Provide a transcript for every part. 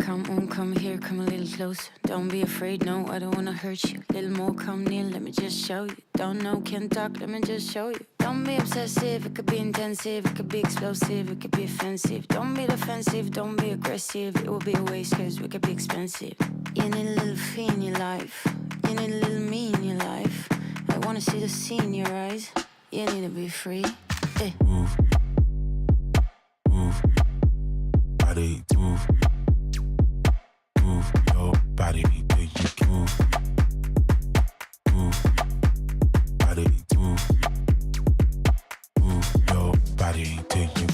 Come on, come here, come a little closer. Don't be afraid, no, I don't wanna hurt you. Little more, come near, let me just show you. Don't know, can't talk, let me just show you. Don't be obsessive, it could be intensive, it could be explosive, it could be offensive. Don't be defensive, don't be aggressive, it will be a waste cause we could be expensive. You need a little fee in your life, you need a little me in your life. I wanna see the sea in your eyes, you need to be free. Hey. Move, move, body, move, move your body, do you move, move, body, move, move your body, do you?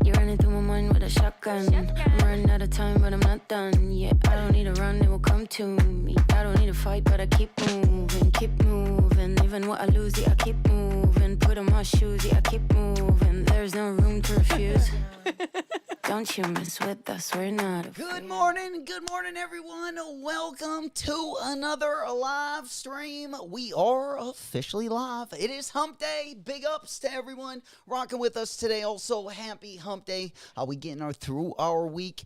You're running through my mind with a shotgun. I'm running out of time, but I'm not done. Yeah, I don't need to run, it will come to me. I don't need to fight, but I keep moving, keep moving. Even what I lose, yeah, I keep moving. Put on my shoes, yeah, I keep moving. There's no room to refuse. Don't you mess with us, we're not afraid. Good morning, everyone. Welcome to another live stream. We are officially live. It is Hump Day. Big ups to everyone rocking with us today. Also, happy Hump Day. We getting through our week.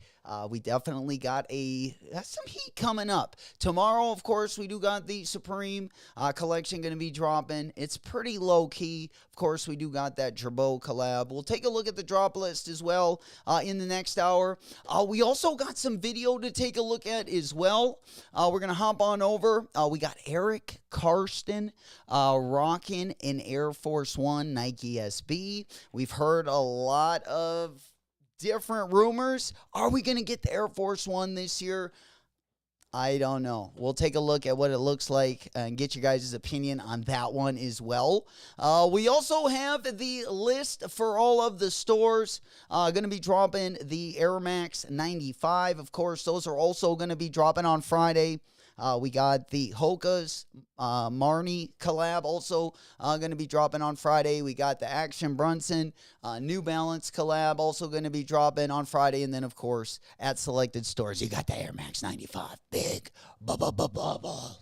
We definitely got some heat coming up. Tomorrow, of course, we do got the Supreme collection going to be dropping. It's pretty low key. Of course, we do got that Gerbo collab. We'll take a look at the drop list as well in the next hour. We also got some video to take a look at as well. We're going to hop on over. We got Eric Karsten rocking an Air Force One Nike SB. We've heard a lot of different rumors. Are we going to get the Air Force One this year? I don't know. We'll take a look at what it looks like and get you guys' opinion on that one as well. We also have the list for all of the stores. Going to be dropping the Air Max 95. Of course, those are also going to be dropping on Friday. We got the Hoka's Marnie collab also going to be dropping on Friday. We got the Action Brunson New Balance collab also going to be dropping on Friday. And then, of course, at selected stores, you got the Air Max 95. Big. All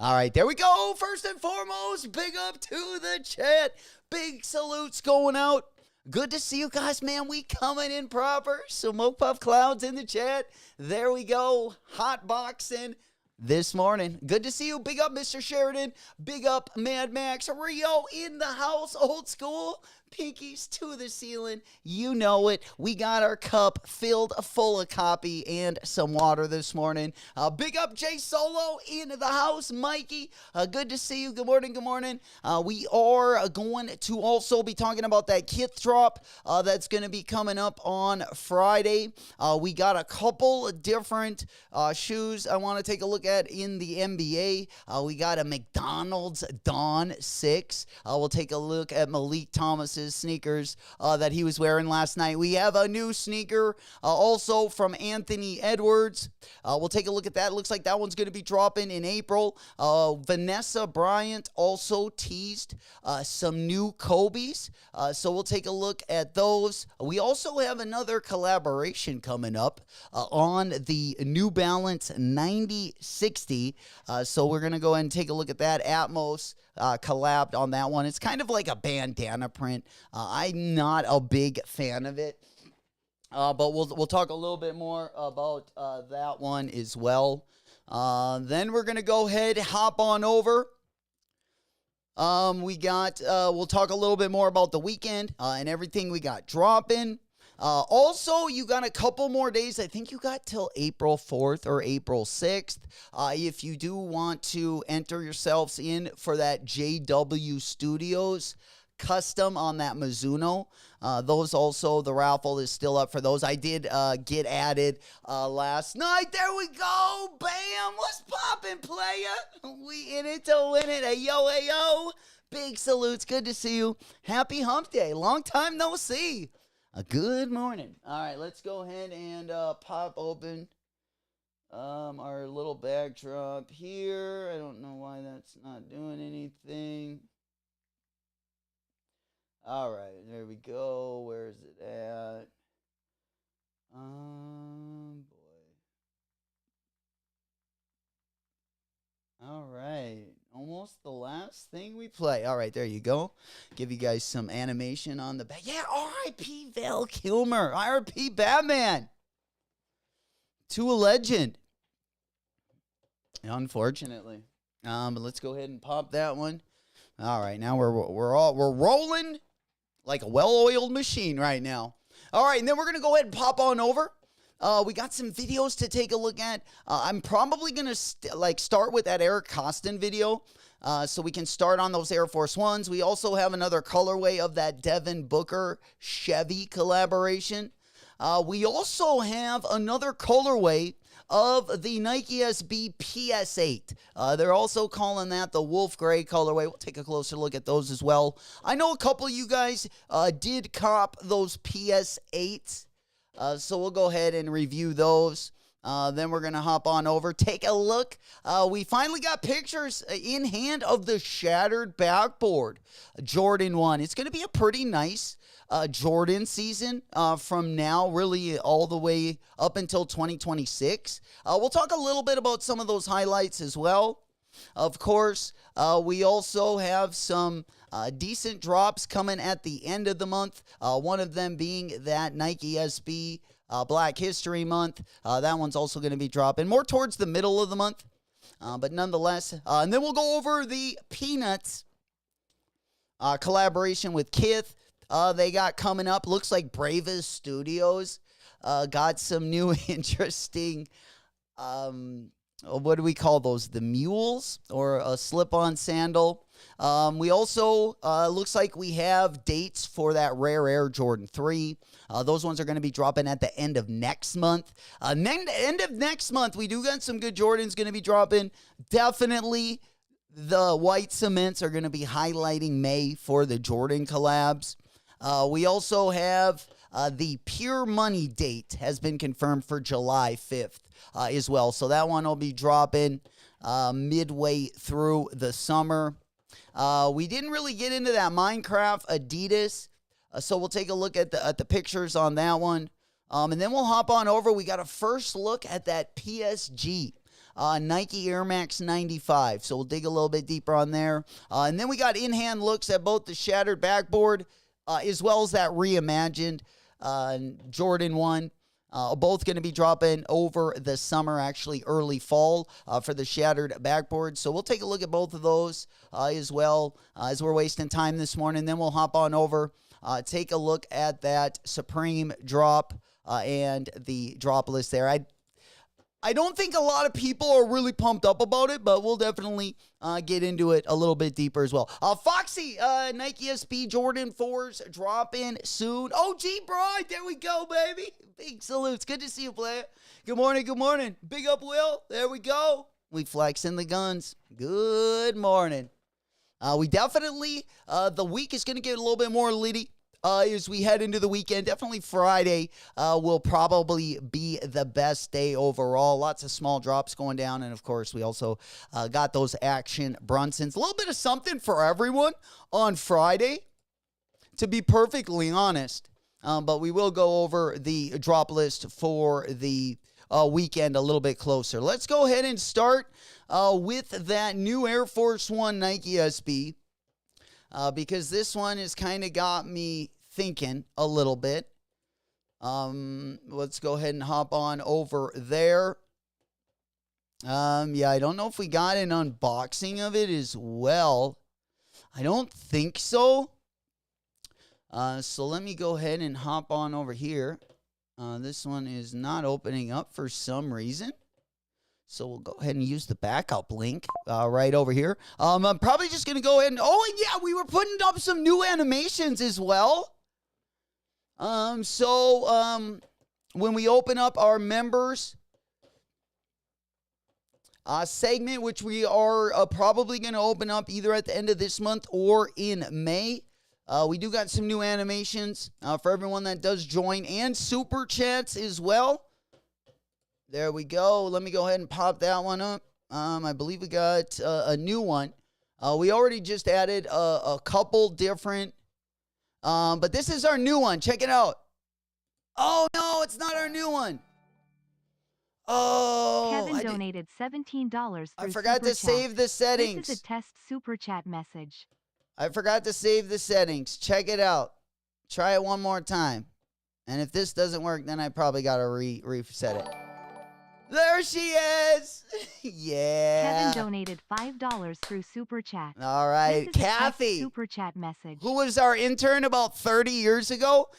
right, there we go. First and foremost, big up to the chat. Big salutes going out. Good to see you guys, man. We coming in proper. Smoke Puff Clouds in the chat. There we go. Hot boxing this morning. Good to see you. Big up, Mr. Sheridan. Big up, Mad Max. Rio in the house. Old school. Pinkies to the ceiling. You know it. We got our cup filled full of coffee and some water this morning. Big up Jay Solo into the house. Mikey, good to see you. Good morning. Good morning. We are going to also be talking about that kit drop that's going to be coming up on Friday. We got a couple different shoes I want to take a look at in the NBA. We got a McDonald's Dawn 6. We'll take a look at Malik Thomas's sneakers that he was wearing last night. We have a new sneaker also from Anthony Edwards. We'll take a look at that. Looks like that one's going to be dropping in April. Vanessa Bryant also teased some new Kobe's. So we'll take a look at those. We also have another collaboration coming up on the New Balance 9060. So we're going to go ahead and take a look at that. Atmos collabed on that one. It's kind of like a bandana print. I'm not a big fan of it. But we'll talk a little bit more about that one as well. Then we're going to go ahead, hop on over. We'll talk a little bit more about the weekend and everything we got dropping. Also, you got a couple more days. I think you got till April 4th or April 6th. If you do want to enter yourselves in for that JW Studios custom on that Mizuno. Those also, the raffle is still up for those. I did get added last night. There we go. Bam. What's poppin', playa? We in it to win it. Ayo, ayo. Big salutes. Good to see you. Happy Hump Day. Long time no see. Good morning. All right, let's go ahead and pop open our little backdrop here. I don't know why that's not doing anything. All right, there we go. Where is it at? Boy. All right, almost the last thing we play. All right, there you go. Give you guys some animation on the back. Yeah, R.I.P. Val Kilmer. R.I.P. Batman. to a legend. Unfortunately. But let's go ahead and pop that one. All right, now we're rolling like a well-oiled machine right now. All right, and then we're going to go ahead and pop on over. We got some videos to take a look at. I'm probably going to start with that Eric Costin video so we can start on those Air Force Ones. We also have another colorway of that Devin Booker Chevy collaboration. We also have another colorway of the Nike SB PS8. They're also calling that the Wolf Gray colorway. We'll take a closer look at those as well. I know a couple of you guys did cop those PS8s, so we'll go ahead and review those. Then we're going to hop on over, take a look. We finally got pictures in hand of the shattered backboard, Jordan 1. It's going to be a pretty nice Jordan season from now, really all the way up until 2026. We'll talk a little bit about some of those highlights as well. Of course, we also have some decent drops coming at the end of the month. One of them being that Nike SB Black History Month. That one's also going to be dropping more towards the middle of the month. But nonetheless, and then we'll go over the Peanuts collaboration with Kith. They got coming up. Looks like Bravest Studios got some new interesting, what do we call those? The mules or a slip-on sandal. We also, looks like we have dates for that Rare Air Jordan 3. Those ones are going to be dropping at the end of next month. End of next month, we do got some good Jordans going to be dropping. Definitely the white cements are going to be highlighting May for the Jordan collabs. We also have the Pure Money date has been confirmed for July 5th as well. So that one will be dropping midway through the summer. We didn't really get into that Minecraft Adidas, so we'll take a look at the pictures on that one. And then we'll hop on over. We got a first look at that PSG Nike Air Max 95. So we'll dig a little bit deeper on there. And then we got in-hand looks at both the shattered backboard as well as that reimagined Jordan 1. Both going to be dropping over the summer, actually early fall for the shattered backboard. So we'll take a look at both of those as well as we're wasting time this morning. Then we'll hop on over, take a look at that Supreme drop and the drop list there. I don't think a lot of people are really pumped up about it, but we'll definitely get into it a little bit deeper as well. Foxy, Nike SB Jordan 4s dropping soon. OG Bride, there we go, baby. Big salutes. Good to see you, player. Good morning, good morning. Big up, Will. There we go. We flexing the guns. Good morning. We definitely, the week is going to get a little bit more litty. As we head into the weekend. Definitely Friday will probably be the best day overall. Lots of small drops going down. And, of course, we also got those Action Brunsons. A little bit of something for everyone on Friday, to be perfectly honest. But we will go over the drop list for the weekend a little bit closer. Let's go ahead and start with that new Air Force One Nike SB. Because this one has kind of got me thinking a little bit. Let's go ahead and hop on over there. Yeah, I don't know if we got an unboxing of it as well. I don't think so. So let me go ahead and hop on over here. This one is not opening up for some reason. So we'll go ahead and use the backup link right over here. I'm probably just going to go ahead and... Oh, and yeah, we were putting up some new animations as well. When we open up our members segment, which we are probably going to open up either at the end of this month or in May, we do got some new animations for everyone that does join and super chats as well. There we go. Let me go ahead and pop that one up. I believe we got a new one. We already just added a couple different, but this is our new one. Check it out. Oh, no, it's not our new one. Oh, Kevin donated $17. I forgot to save the settings. This is a test super chat message. I forgot to save the settings. Check it out. Try it one more time. And if this doesn't work, then I probably got to reset it. There she is. Yeah. Kevin donated $5 through Super Chat. All right, This is a text Kathy, Super Chat message. who was our intern about 30 years ago.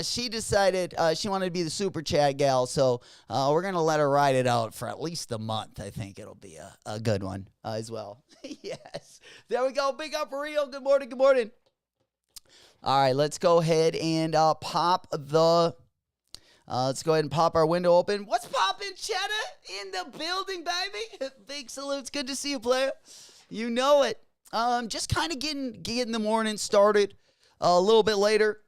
She decided she wanted to be the Super Chat gal, so we're going to let her ride it out for at least a month. I think it'll be a good one as well. Yes. There we go. Big up, Rio. Good morning. Good morning. All right, let's go ahead and pop the... let's go ahead and pop our window open. What's poppin', Cheddar? In the building, baby. Big salutes. Good to see you, player. You know it. Just kind of getting the morning started a little bit later.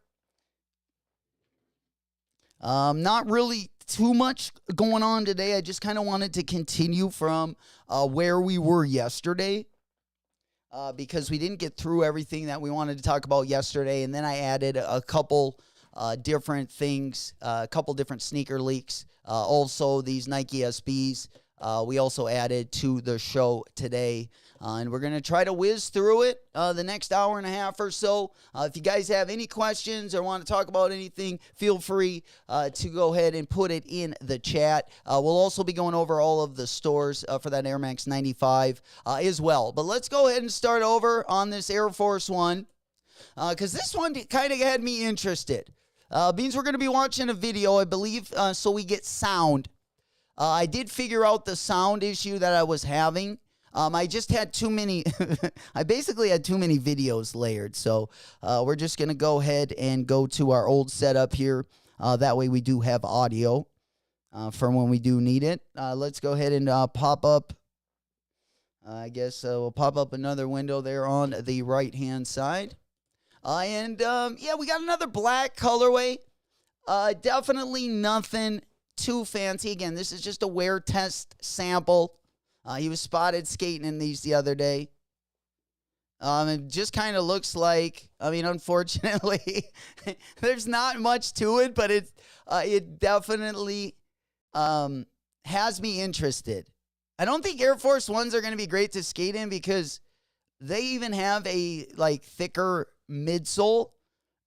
Not really too much going on today. I just kind of wanted to continue from where we were yesterday. Because we didn't get through everything that we wanted to talk about yesterday. And then I added a couple different things, a couple different sneaker leaks. Also, these Nike SBs we also added to the show today. And we're going to try to whiz through it the next hour and a half or so. If you guys have any questions or want to talk about anything, feel free to go ahead and put it in the chat. We'll also be going over all of the stores for that Air Max 95 as well. But let's go ahead and start over on this Air Force One because this one kind of had me interested. Means we're going to be watching a video, I believe, so we get sound. I did figure out the sound issue that I was having. I just had too many, I basically had too many videos layered. So we're just going to go ahead and go to our old setup here. That way we do have audio for when we do need it. Let's go ahead and pop up. I guess we'll pop up another window there on the right-hand side. Yeah, we got another black colorway. Definitely nothing too fancy. Again, this is just a wear test sample. He was spotted skating in these the other day. It just kind of looks like, I mean, unfortunately, there's not much to it, but it definitely has me interested. I don't think Air Force Ones are going to be great to skate in because they even have a thicker midsole.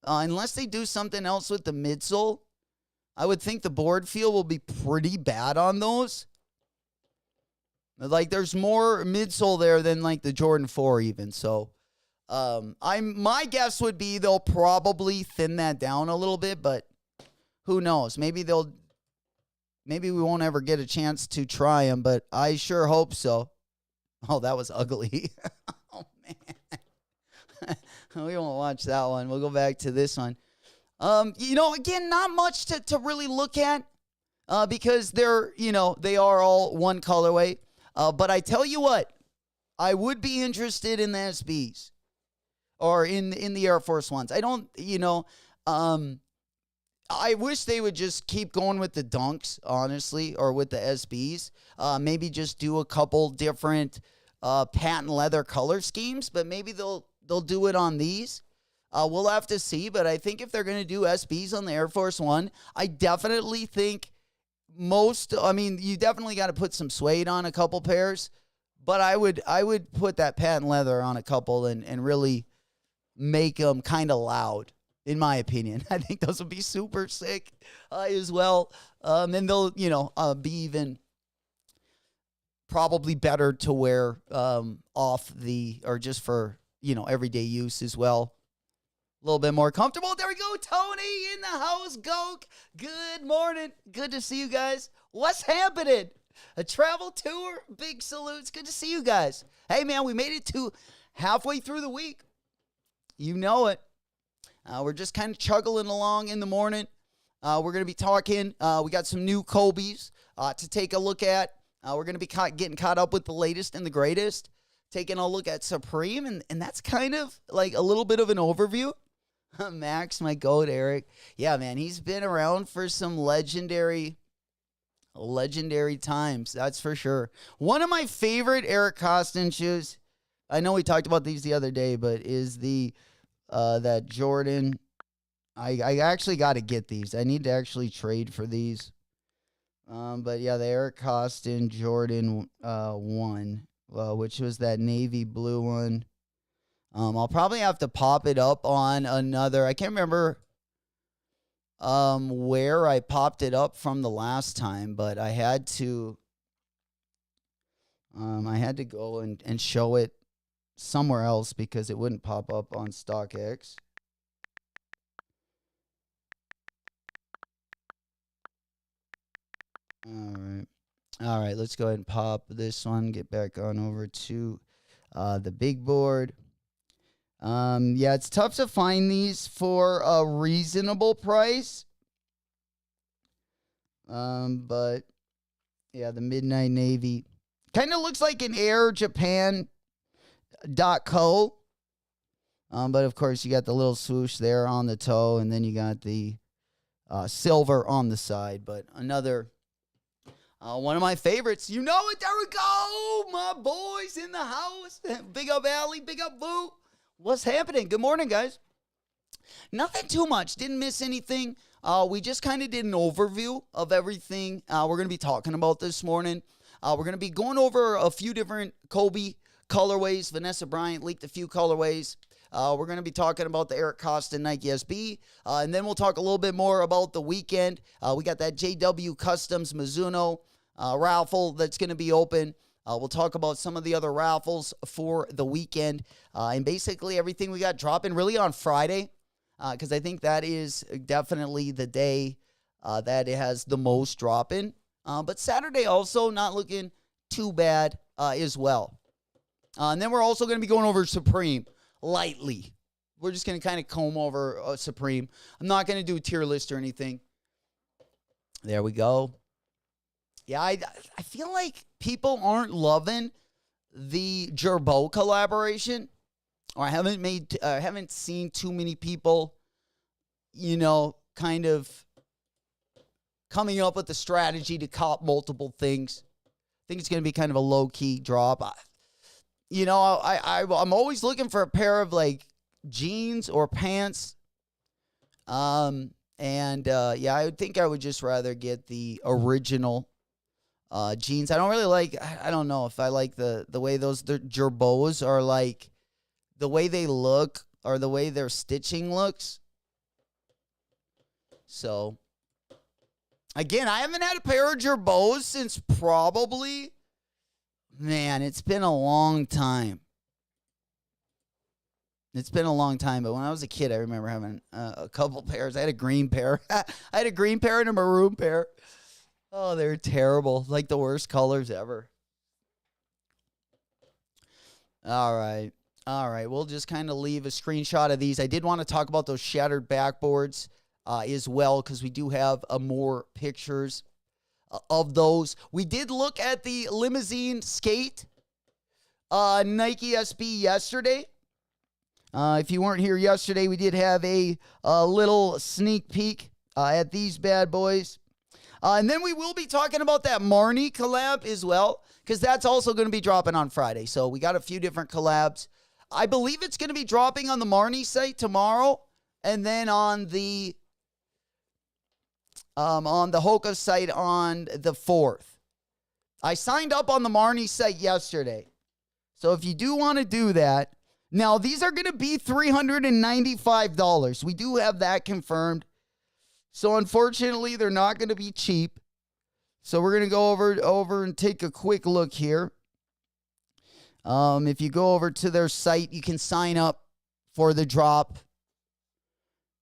Unless they do something else with the midsole, I would think the board feel will be pretty bad on those. There's more midsole there than the Jordan 4 even. So my guess would be they'll probably thin that down a little bit, but who knows? Maybe we won't ever get a chance to try them, but I sure hope so. Oh, that was ugly. Oh, man. We won't watch that one. We'll go back to this one. Again, not much to really look at because they are all one colorway. But I tell you what, I would be interested in the SBs or in the Air Force Ones. I don't, I wish they would just keep going with the Dunks, honestly, or with the SBs. Maybe just do a couple different patent leather color schemes, but maybe they'll do it on these. We'll have to see, but I think if they're going to do SBs on the Air Force One, I definitely think you definitely got to put some suede on a couple pairs, but I would put that patent leather on a couple and really make them kind of loud, in my opinion. I think those would be super sick as well. And they'll, be even probably better to wear or just for, everyday use as well. A little bit more comfortable. There we go. Tony in the house. Go. Good morning. Good to see you guys. What's happening? A travel tour. Big salutes. Good to see you guys. Hey, man, we made it to halfway through the week. You know it. We're just kind of chugging along in the morning. We're going to be talking. We got some new Kobe's to take a look at. We're going to be getting caught up with the latest and the greatest. Taking a look at Supreme. And that's kind of like a little bit of an overview. Max, my goat, Eric. Yeah, man, he's been around for some legendary times, that's for sure. One of my favorite Eric Costin shoes, I know we talked about these the other day, but is the that Jordan. I actually got to get these. I need to actually trade for these. But yeah, the Eric Costin Jordan 1, which was that navy blue one. I'll probably have to pop it up on another. I can't remember where I popped it up from the last time, but I had to I had to go and show it somewhere else because it wouldn't pop up on StockX. All right, let's go ahead and pop this one, get back on over to the big board. Yeah, it's tough to find these for a reasonable price. But yeah, the Midnight Navy kind of looks like an airjapan.co. But of course, you got the little swoosh there on the toe, and then you got the silver on the side. But another one of my favorites. You know it. There we go. My boys in the house. Big up Allie. Big up Boo. What's happening? Good morning, guys. Nothing too much. Didn't miss anything. We just kind of did an overview of everything we're going to be talking about this morning. We're going to be going over a few different Kobe colorways. Vanessa Bryant leaked a few colorways. We're going to be talking about the Eric Costa Nike SB. And then we'll talk a little bit more about the weekend. We got that JW Customs Mizuno raffle that's going to be open. We'll talk about some of the other raffles for the weekend. And basically everything we got dropping really on Friday. Because I think that is definitely the day that it has the most drop-in. But Saturday also not looking too bad as well. And then we're also going to be going over Supreme lightly. We're just going to kind of comb over Supreme. I'm not going to do a tier list or anything. There we go. Yeah, I feel like people aren't loving the Gerbo collaboration. Or I haven't seen too many people, kind of coming up with a strategy to cop multiple things. I think it's going to be kind of a low-key drop. I'm always looking for a pair of, like, jeans or pants. I would think I would just rather get the original jeans. I don't really like, I don't know if I like the way the Gerbos are, like, the way they look or the way their stitching looks. So, again, I haven't had a pair of Gerbos since probably, man, it's been a long time. It's been a long time, but when I was a kid, I remember having a couple pairs. I had a green pair. I had a green pair and a maroon pair. Oh, they're terrible. Like the worst colors ever. All right. We'll just kind of leave a screenshot of these. I did want to talk about those shattered backboards as well because we do have more pictures of those. We did look at the limousine skate Nike SB yesterday. If you weren't here yesterday, we did have a little sneak peek at these bad boys. And then we will be talking about that Marnie collab as well because that's also going to be dropping on Friday. So we got a few different collabs. I believe it's going to be dropping on the Marnie site tomorrow, and then on the Hoka site on the 4th. I signed up on the Marnie site yesterday, so if you do want to do that, now these are going to be $395. We do have that confirmed, so unfortunately they're not going to be cheap. So we're going to go over and take a quick look here. If you go over to their site, you can sign up for the drop.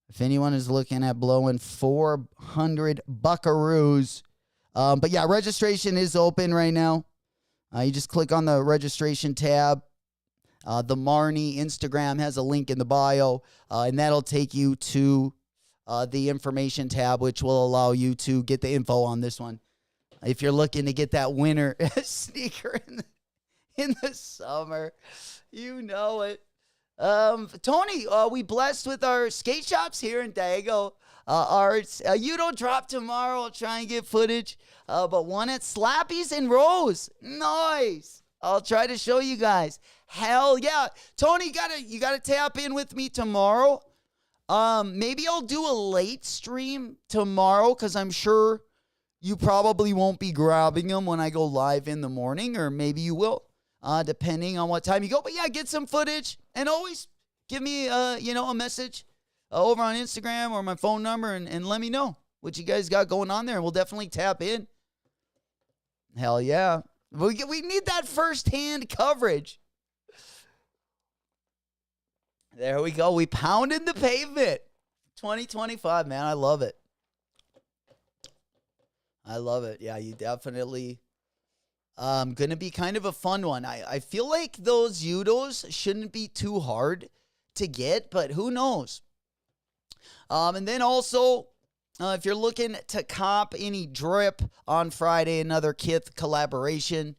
If anyone is looking at blowing 400 buckaroos. But yeah, registration is open right now. You just click on the registration tab. The Marnie Instagram has a link in the bio, and that'll take you to the information tab, which will allow you to get the info on this one. If you're looking to get that winter sneaker in the summer, you know it. Tony, we blessed with our skate shops here in Dago Arts. You don't drop tomorrow. I'll try and get footage. But one at Slappy's in Rose. Nice. I'll try to show you guys. Hell yeah. Tony, you gotta tap in with me tomorrow. Maybe I'll do a late stream tomorrow because I'm sure you probably won't be grabbing them when I go live in the morning, or maybe you will. Depending on what time you go. But yeah, get some footage and always give me, a message over on Instagram or my phone number and let me know what you guys got going on there. And we'll definitely tap in. Hell yeah. We need that first-hand coverage. There we go. We pounded the pavement. 2025, man. I love it. I love it. Yeah, you definitely going to be kind of a fun one. I feel like those Udos shouldn't be too hard to get, but who knows? And then also, if you're looking to cop any drip on Friday, another Kith collaboration.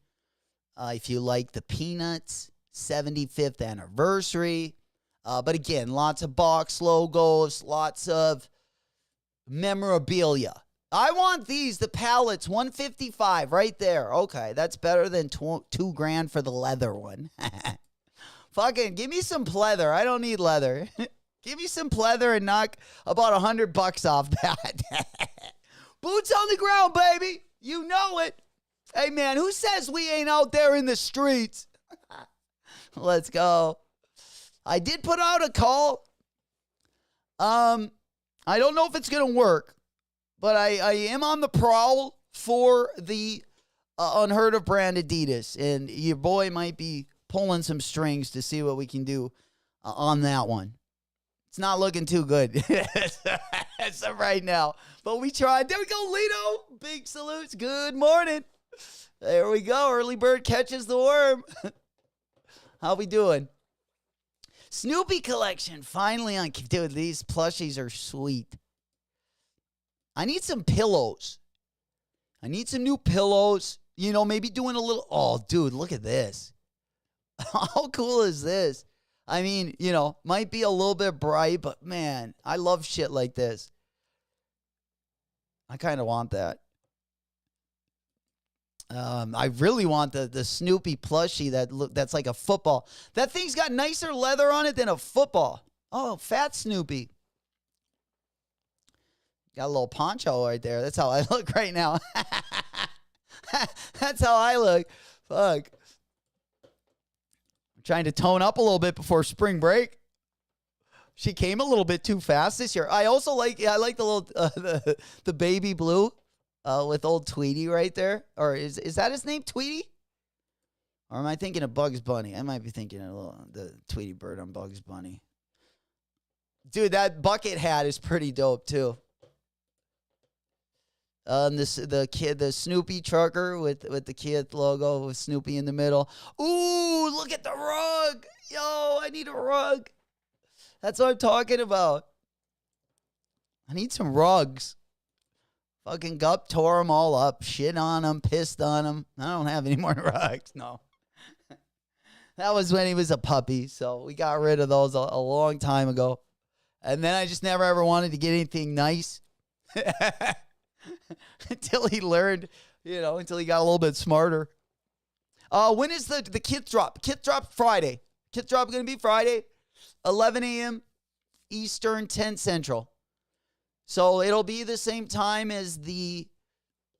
If you like the Peanuts 75th anniversary. But again, lots of box logos, lots of memorabilia. I want these, the pallets, $155 right there. Okay, that's better than $2,000 for the leather one. Fucking give me some pleather. I don't need leather. Give me some pleather and knock about $100 off that. Boots on the ground, baby. You know it. Hey, man, who says we ain't out there in the streets? Let's go. I did put out a call. I don't know if it's going to work, but I am on the prowl for the Unheard of brand Adidas, and your boy might be pulling some strings to see what we can do on that one. It's not looking too good as of right now, but we tried. There we go, Lito. Big salutes. Good morning. There we go. Early bird catches the worm. How we doing? Snoopy collection finally on. Dude, these plushies are sweet. I need some pillows. I need some new pillows. You know, maybe doing a little. Oh, dude, look at this. How cool is this? I mean, you know, might be a little bit bright, but man, I love shit like this. I kind of want that. I really want the Snoopy plushie that's like a football. That thing's got nicer leather on it than a football. Oh, fat Snoopy. Got a little poncho right there. That's how I look right now. That's how I look. Fuck. I'm trying to tone up a little bit before spring break. She came a little bit too fast this year. I also like the little the baby blue with old Tweety right there. Or is that his name, Tweety? Or am I thinking of Bugs Bunny? I might be thinking of the Tweety bird on Bugs Bunny. Dude, that bucket hat is pretty dope too. The Snoopy trucker with the Kith logo with Snoopy in the middle. Ooh, look at the rug. Yo, I need a rug. That's what I'm talking about. I need some rugs. Fucking Gup tore them all up, shit on them, pissed on them. I don't have any more rugs. No. That was when he was a puppy, so we got rid of those a long time ago. And then I just never ever wanted to get anything nice. Until he learned, until he got a little bit smarter. When is the Kith drop? Kith drop Friday. Kith drop going to be Friday, 11 a.m. Eastern, 10 Central. So it'll be the same time as the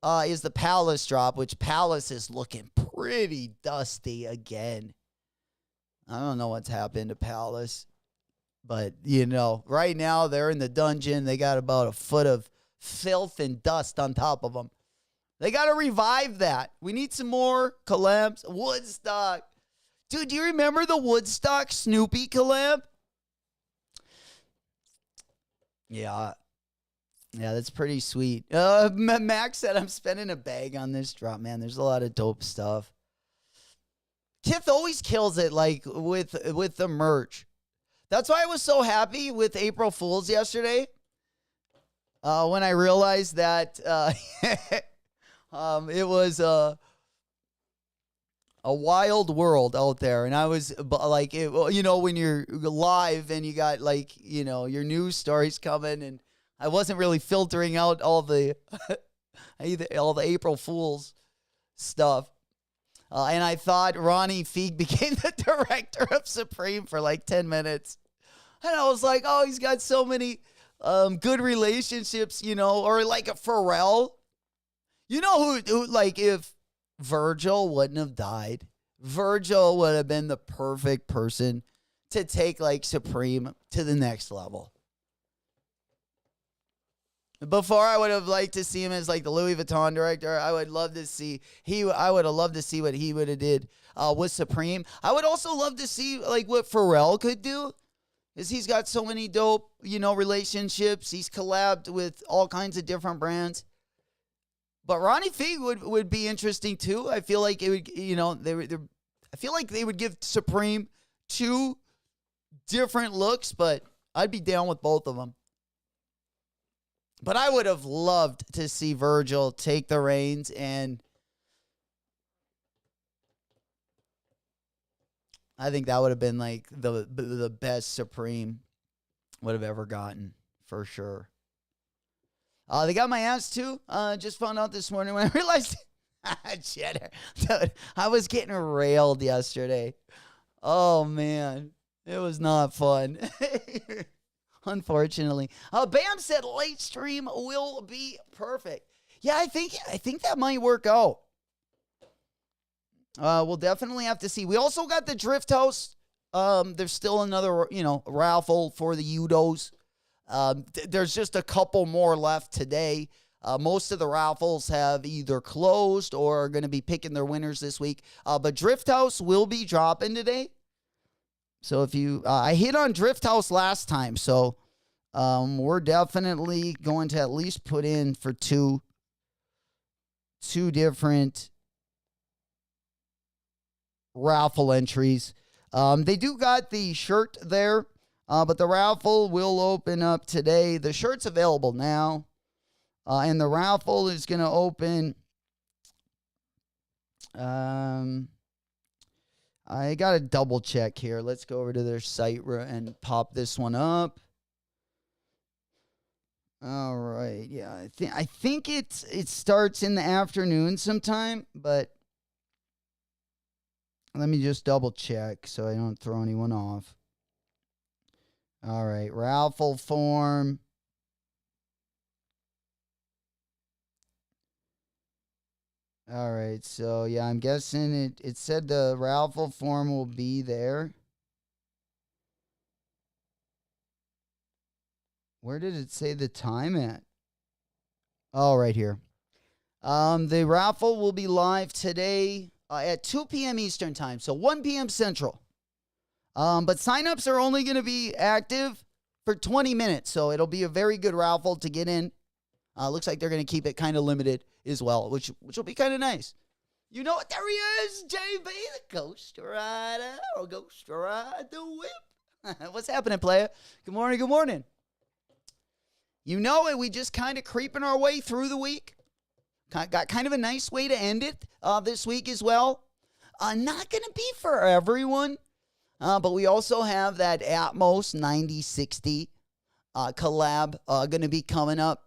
Palace drop, which Palace is looking pretty dusty again. I don't know what's happened to Palace. But, right now they're in the dungeon. They got about a foot of filth and dust on top of them. They got to revive that. We need some more collabs. Woodstock. Dude, do you remember the Woodstock Snoopy collab? Yeah. Yeah, that's pretty sweet. Max said I'm spending a bag on this drop, man. There's a lot of dope stuff. Kith always kills it, like, with the merch. That's why I was so happy with April Fool's yesterday. When I realized that it was a wild world out there. And I was like, when you're live and you got your news stories coming, and I wasn't really filtering out all the April Fool's stuff. And I thought Ronnie Feig became the director of Supreme for like 10 minutes. And I was like, oh, he's got so many good relationships, or like a Pharrell. Who like, if Virgil wouldn't have died, Virgil would have been the perfect person to take like Supreme to the next level. Before, I would have liked to see him as like the Louis Vuitton director. I would love to see I would have loved to see what he would have did with Supreme. I would also love to see like what Pharrell could do, because he's got so many dope, relationships. He's collabed with all kinds of different brands. But Ronnie Fig would be interesting too. I feel like it would, I feel like they would give Supreme two different looks, but I'd be down with both of them. But I would have loved to see Virgil take the reins, and I think that would have been like the best Supreme would have ever gotten, for sure. They got my ass too. Just found out this morning when I realized cheddar. Dude, I was getting railed yesterday. Oh man, it was not fun. Unfortunately. Bam said late stream will be perfect. Yeah, I think that might work out. We'll definitely have to see. We also got the Drift House. There's still another, raffle for the Udos. There's just a couple more left today. Most of the raffles have either closed or are going to be picking their winners this week. But Drift House will be dropping today. So if you, I hit on Drift House last time, so we're definitely going to at least put in for two different raffle entries. They do got the shirt there, but the raffle will open up today. The shirt's available now, and the raffle is going to open. I got to double check here. Let's go over to their site and pop this one up. All right. Yeah, I think it starts in the afternoon sometime, but let me just double check so I don't throw anyone off. All right. Raffle form. All right, so yeah, I'm guessing it said the raffle form will be there. Where did it say the time at? Oh, right here. The raffle will be live today at 2 p.m. Eastern time, so 1 p.m. Central. But signups are only going to be active for 20 minutes, so it'll be a very good raffle to get in. Looks like they're going to keep it kind of limited as well, which will be kind of nice. You know what? There he is, JB, the Ghost Rider, or Ghost Ride the Whip. What's happening, player? Good morning, good morning. You know it, we just kind of creeping our way through the week. Got kind of a nice way to end it this week as well. Not going to be for everyone, but we also have that Atmos 9060 collab going to be coming up.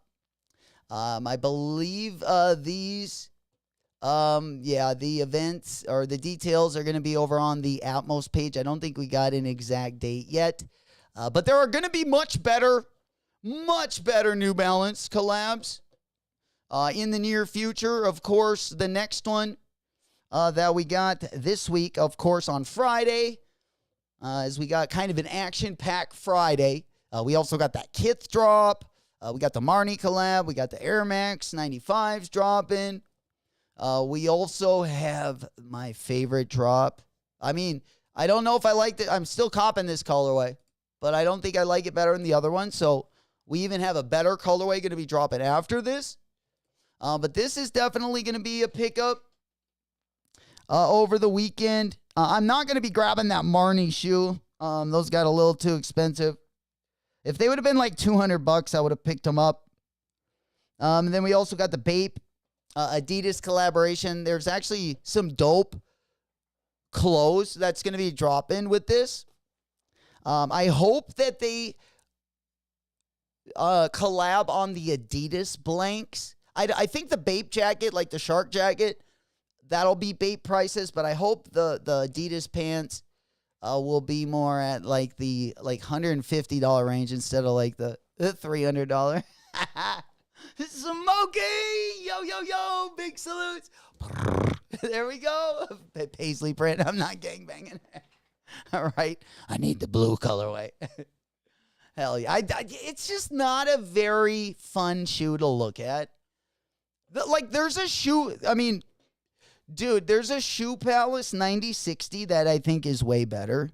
I believe the events or the details are going to be over on the Atmos page. I don't think we got an exact date yet, but there are going to be much better New Balance collabs in the near future. Of course, the next one that we got this week, of course, on Friday, as we got kind of an action-packed Friday. We also got that Kith drop. We got the Marnie collab. We got the Air Max 95s dropping. We also have my favorite drop. I mean, I don't know if I liked it. I'm still copping this colorway, but I don't think I like it better than the other one. So we even have a better colorway going to be dropping after this. But this is definitely going to be a pickup over the weekend. I'm not going to be grabbing that Marnie shoe. Those got a little too expensive. If they would have been like $200, I would have picked them up. And then we also got the Bape Adidas collaboration. There's actually some dope clothes that's going to be dropping with this. I hope that they collab on the Adidas blanks. I think the Bape jacket, like the shark jacket, that'll be Bape prices, but I hope the Adidas pants will be more at like the $150 range instead of like the $300. Smokey! Yo, big salutes. There we go. Paisley print. I'm not gangbanging. All right. I need the blue colorway. Hell yeah. It's just not a very fun shoe to look at. Like, there's a shoe, I mean, dude, there's a Shoe Palace 9060 that I think is way better.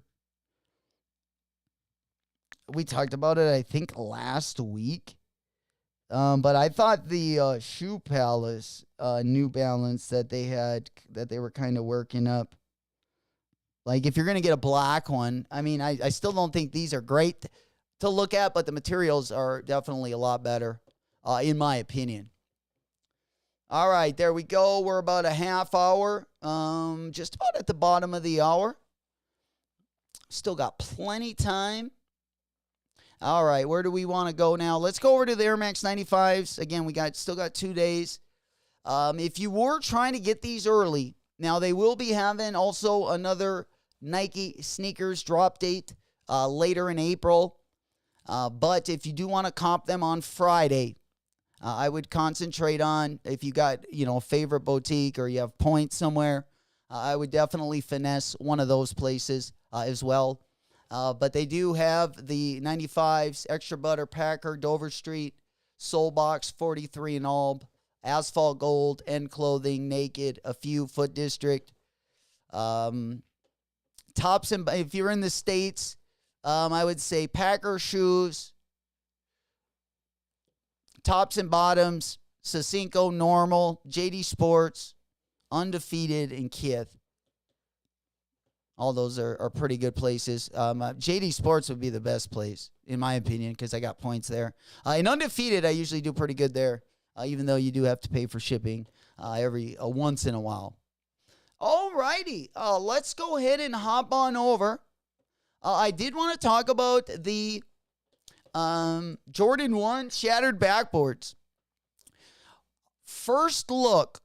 We talked about it, I think, last week. But I thought the Shoe Palace New Balance that they were kind of working up. Like, if you're going to get a black one, I mean, I still don't think these are great to look at, but the materials are definitely a lot better, in my opinion. All right, there we go. We're about a half hour, just about at the bottom of the hour. Still got plenty time. All right, where do we want to go now? Let's go over to the Air Max 95s. Again, we still got 2 days. If you were trying to get these early, now they will be having also another Nike sneakers drop date later in April. But if you do want to comp them on Friday, I would concentrate on, if you got, a favorite boutique or you have points somewhere, I would definitely finesse one of those places as well. But they do have the 95s, Extra Butter, Packer, Dover Street, Soul Box, 43 and Alb, Asphalt Gold, End Clothing, Naked, a few, Foot District. Tops, and if you're in the States, I would say Packer shoes, Tops and Bottoms, Sacinco, Normal, JD Sports, Undefeated, and Kith. All those are pretty good places. JD Sports would be the best place, in my opinion, because I got points there. And Undefeated, I usually do pretty good there, even though you do have to pay for shipping every once in a while. All righty, let's go ahead and hop on over. I did want to talk about the Jordan 1 shattered backboards. First look,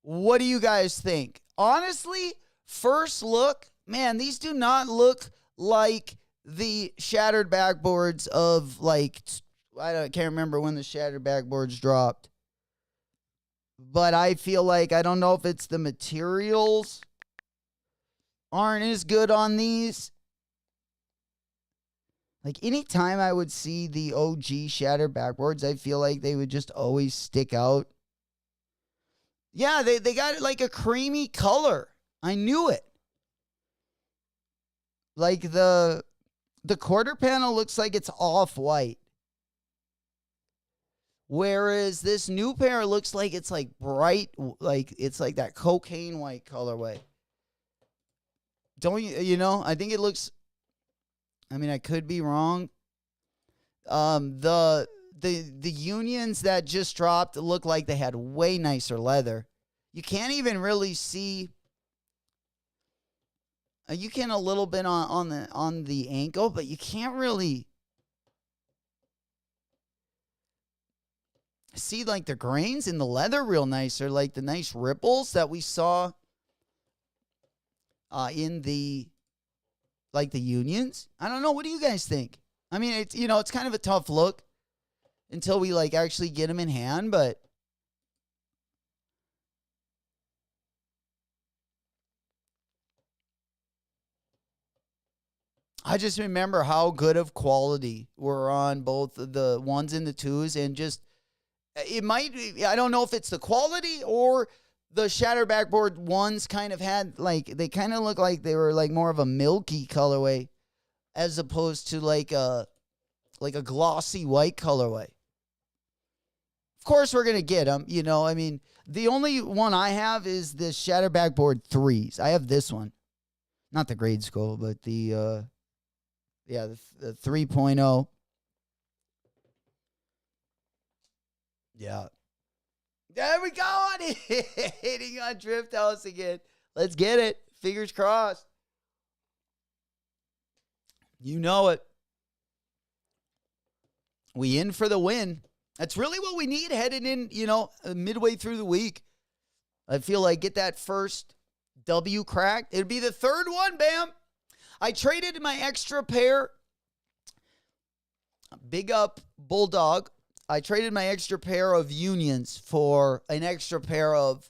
what do you guys think? Honestly, first look, man, these do not look like the shattered backboards of, like, I can't remember when the shattered backboards dropped. But I feel like, I don't know if it's the materials aren't as good on these. Like, anytime I would see the OG shattered backboards, I feel like they would just always stick out. Yeah, they got like a creamy color. I knew it. Like, the quarter panel looks like it's off-white. Whereas this new pair looks like it's like bright, like it's like that cocaine white colorway. Don't you know? I think it looks, I mean, I could be wrong. The Unions that just dropped look like they had way nicer leather. You can't even really see. You can a little bit on the ankle, but you can't really see like the grains in the leather real nice, or like the nice ripples that we saw in the Unions. I don't know. What do you guys think? I mean, it's kind of a tough look until we like actually get them in hand, but I just remember how good of quality were on both the ones and the twos, and just it might be, I don't know if it's the quality or the shatter backboard ones kind of had, like, they kind of look like they were like more of a milky colorway as opposed to like a glossy white colorway. Of course, we're going to get them, I mean, the only one I have is the shatter backboard 3s. I have this one. Not the grade school, but the 3.0. Yeah. There we go. Hitting on Drift House again. Let's get it. Fingers crossed. You know it. We in for the win. That's really what we need heading in, midway through the week. I feel like get that first W cracked. It'd be the third one, bam. I traded my extra pair. Big up, Bulldog. I traded my extra pair of Unions for an extra pair of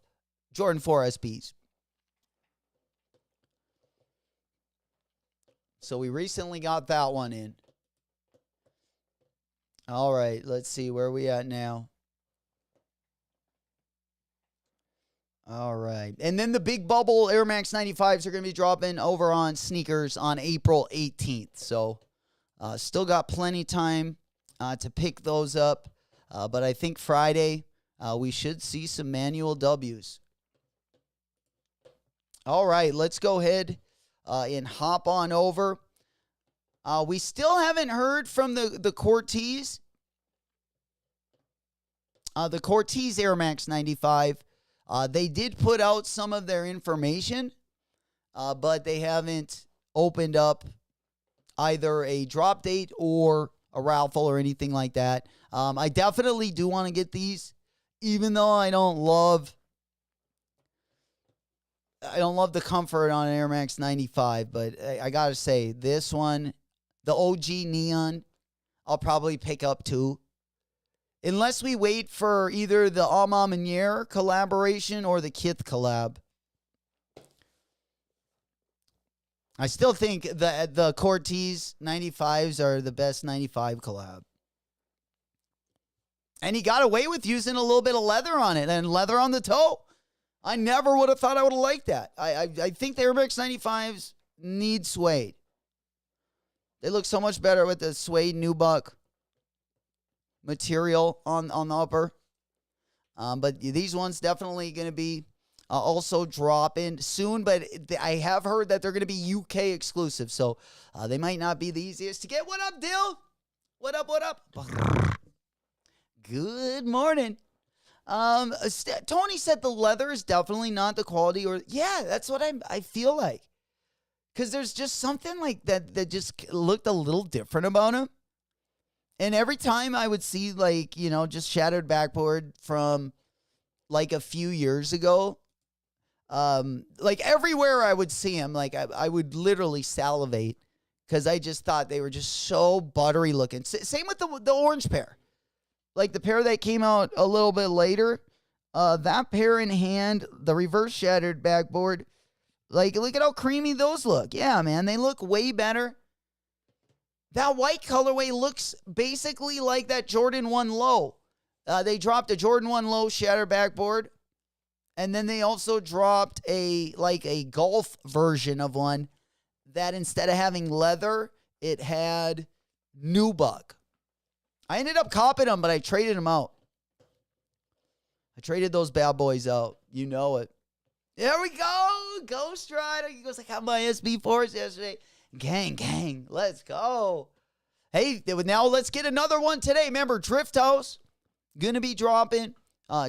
Jordan 4 SBs. So we recently got that one in. All right, let's see where we at now. All right. And then the big bubble Air Max 95s are going to be dropping over on sneakers on April 18th. So still got plenty time to pick those up. But I think Friday we should see some manual W's. All right, let's go ahead and hop on over. We still haven't heard from the Cortez. The Cortez Air Max 95. They did put out some of their information, but they haven't opened up either a drop date or a raffle or anything like that. I definitely do want to get these, even though I don't love the comfort on an Air Max 95, but I got to say, this one, the OG Neon, I'll probably pick up too. Unless we wait for either the Ama Manier collaboration or the Kith collab. I still think the Cortez 95s are the best 95 collab. And he got away with using a little bit of leather on it and leather on the toe. I never would have thought I would have liked that. I think the Air Max 95s need suede. They look so much better with the suede nubuck material on the upper. But these ones definitely going to be also dropping soon. But I have heard that they're going to be UK exclusive. So they might not be the easiest to get. What up, Dill? What up, what up? Good morning. Tony said the leather is definitely not the quality. Or yeah, that's what I feel like. Because there's just something like that just looked a little different about him. And every time I would see, like, you know, just shattered backboard from, like, a few years ago, like, everywhere I would see him, like, I would literally salivate because I just thought they were just so buttery looking. Same with the orange pair. Like, the pair that came out a little bit later, that pair in hand, the reverse shattered backboard, like, look at how creamy those look. Yeah, man, they look way better. That white colorway looks basically like that Jordan 1 Low. They dropped a Jordan 1 Low shatter backboard. And then they also dropped a golf version of one that instead of having leather, it had nubuck. I ended up copping them, but I traded them out. I traded those bad boys out. You know it. There we go. Ghost Rider. He goes, I got my SB4s yesterday. Gang, let's go. Hey, now let's get another one today. Remember, Drift House, going to be dropping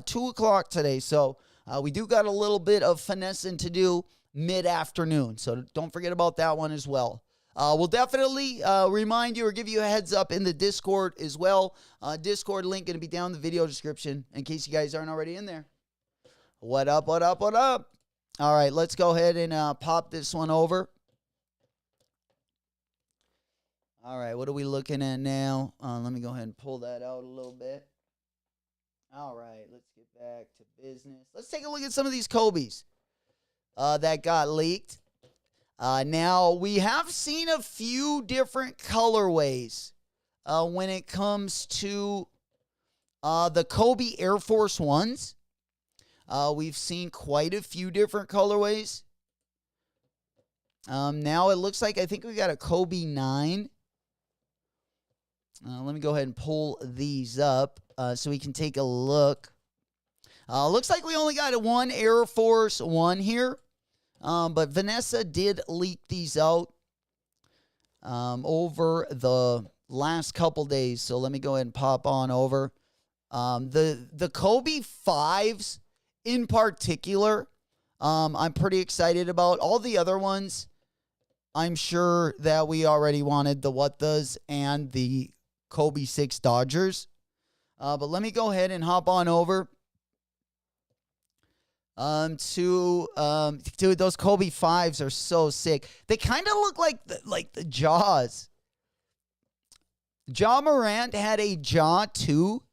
2 o'clock today. So we do got a little bit of finessing to do mid-afternoon. So don't forget about that one as well. We'll definitely remind you or give you a heads up in the Discord as well. Discord link going to be down in the video description in case you guys aren't already in there. What up? All right, let's go ahead and pop this one over. All right, what are we looking at now? Let me go ahead and pull that out a little bit. All right, let's get back to business. Let's take a look at some of these Kobe's that got leaked. Now, we have seen a few different colorways when it comes to the Kobe Air Force Ones. We've seen quite a few different colorways. Now, it looks like I think we got a Kobe 9. Let me go ahead and pull these up so we can take a look. Looks like we only got one Air Force One here. But Vanessa did leak these out over the last couple days. So let me go ahead and pop on over. The Kobe 5s in particular, I'm pretty excited about. All the other ones, I'm sure that we already wanted the What Does and the Kobe 6 Dodgers. But let me go ahead and hop on over to dude, those Kobe 5s are so sick. They kind of look like the Jaws. Ja Morant had a Jaw 2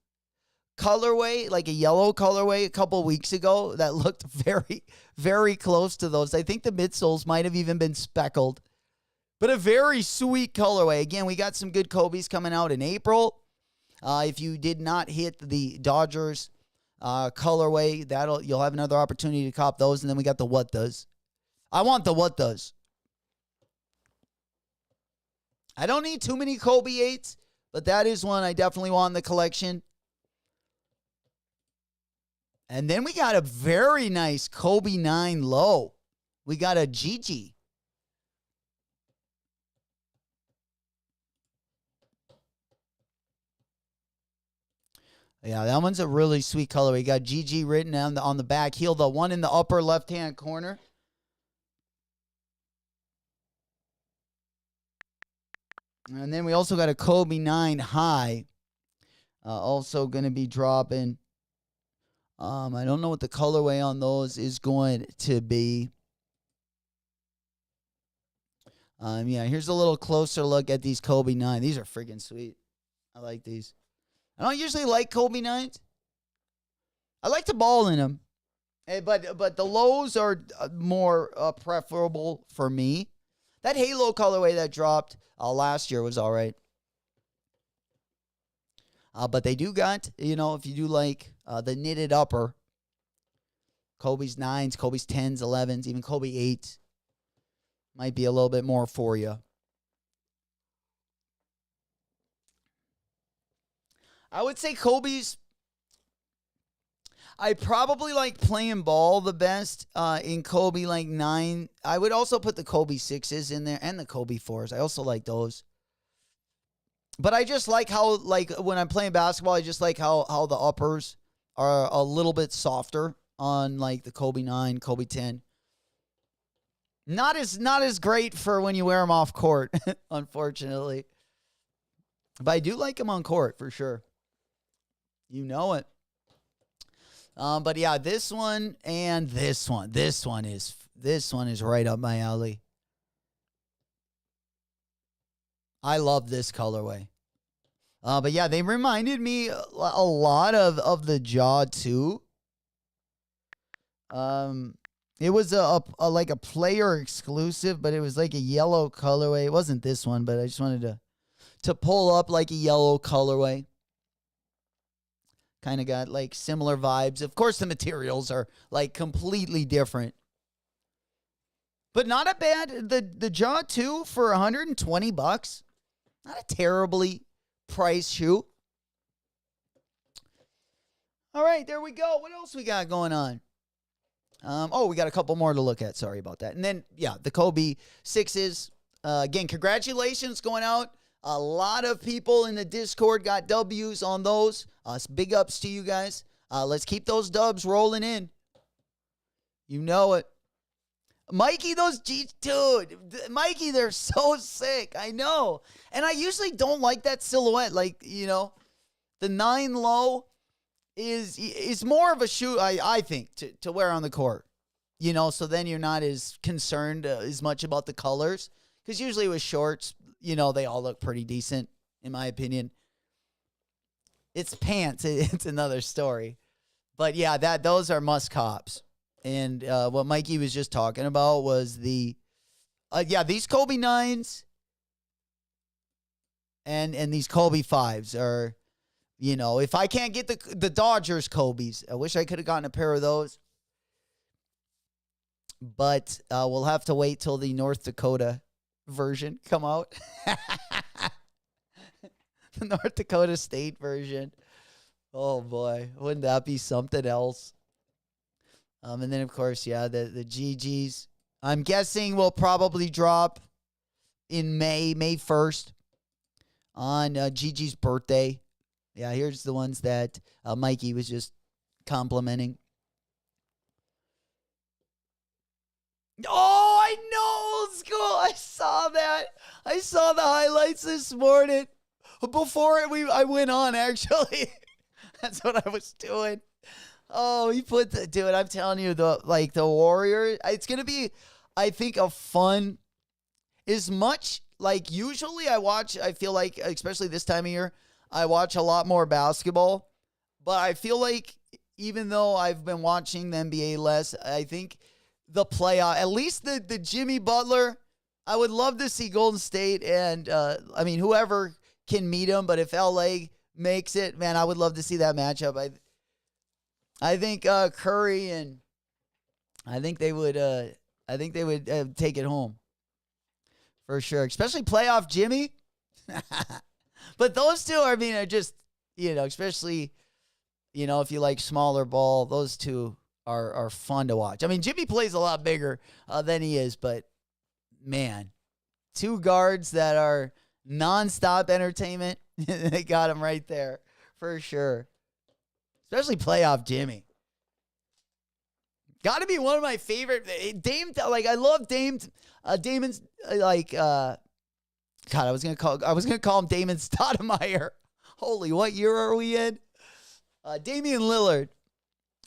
colorway, like a yellow colorway a couple weeks ago that looked very, very close to those. I think the midsoles might have even been speckled. But a very sweet colorway. Again, we got some good Kobe's coming out in April. If you did not hit the Dodgers colorway, you'll have another opportunity to cop those. And then we got the what does. I want the what does. I don't need too many Kobe 8s, but that is one I definitely want in the collection. And then we got a very nice Kobe 9 low. We got a Gigi. Yeah, that one's a really sweet color. We got GG written on the back heel, the one in the upper left-hand corner. And then we also got a Kobe 9 high. Also going to be dropping. I don't know what the colorway on those is going to be. Yeah, here's a little closer look at these Kobe 9. These are friggin' sweet. I like these. I don't usually like Kobe 9s. I like the ball in them. But the lows are more preferable for me. That Halo colorway that dropped last year was all right. But they do got, if you do like the knitted upper, Kobe's 9s, Kobe's 10s, 11s, even Kobe 8s might be a little bit more for you. I would say Kobe's, I probably like playing ball the best in Kobe like 9. I would also put the Kobe 6s in there and the Kobe 4s. I also like those. But I just like how, like, when I'm playing basketball, I just like how the uppers are a little bit softer on, like, the Kobe 9, Kobe 10. Not as great for when you wear them off court, unfortunately. But I do like them on court, for sure. You know it. But, yeah, this one and this one. This one is right up my alley. I love this colorway. But yeah, they reminded me a lot of the Jaw 2. It was a like a player exclusive, but it was like a yellow colorway. It wasn't this one, but I just wanted to pull up like a yellow colorway. Kind of got like similar vibes. Of course, the materials are like completely different. But not a bad, the Jaw 2 for $120. Not a terribly priced shoe. All right, there we go. What else we got going on? We got a couple more to look at. Sorry about that. And then, yeah, the Kobe 6s. Again, congratulations going out. A lot of people in the Discord got W's on those. Big ups to you guys. Let's keep those dubs rolling in. You know it. Mikey, dude, Mikey, they're so sick. I know. And I usually don't like that silhouette. Like, the 9 low is more of a shoe, I think, to wear on the court. So then you're not as concerned as much about the colors. Because usually with shorts, they all look pretty decent, in my opinion. It's pants. It's another story. But yeah, those are must cops. And what Mikey was just talking about was these Kobe 9s and these Kobe 5s are, if I can't get the Dodgers Kobe's, I wish I could have gotten a pair of those. But we'll have to wait till the North Dakota version come out. The North Dakota State version. Oh, boy. Wouldn't that be something else? And then, of course, yeah, the GGs. I'm guessing will probably drop in May 1st on Gigi's birthday. Yeah, here's the ones that Mikey was just complimenting. Oh, I know, old school. I saw that. I saw the highlights this morning. Before I went on, actually. That's what I was doing. Oh, he put dude, I'm telling you, the Warrior, it's going to be, I think, a fun, as much, like, usually I feel like, especially this time of year, I watch a lot more basketball, but I feel like, even though I've been watching the NBA less, I think the playoff, at least the Jimmy Butler, I would love to see Golden State and, whoever can meet him, but if LA makes it, man, I would love to see that matchup. I think Curry and I think they would take it home for sure, especially playoff Jimmy. But those two, I mean, are just, especially, if you like smaller ball, those two are fun to watch. I mean, Jimmy plays a lot bigger than he is, but man, two guards that are nonstop entertainment. They got him right there for sure. Especially playoff Jimmy. Got to be one of my favorite. Dame, like I love Dame. Damon's like God. I was gonna call him Damon Stoudemire. Holy, what year are we in? Damian Lillard.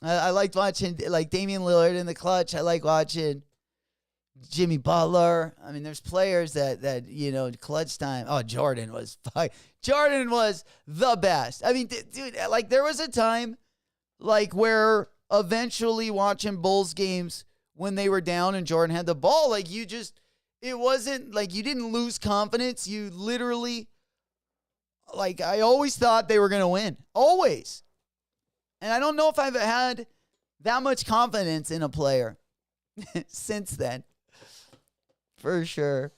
I liked watching like Damian Lillard in the clutch. I like watching Jimmy Butler. I mean, there's players that clutch time. Oh, Jordan was the best. I mean, dude, like there was a time like where eventually watching Bulls games when they were down and Jordan had the ball, like it wasn't like you didn't lose confidence. You literally, like, I always thought they were going to win. Always. And I don't know if I've had that much confidence in a player since then. For sure.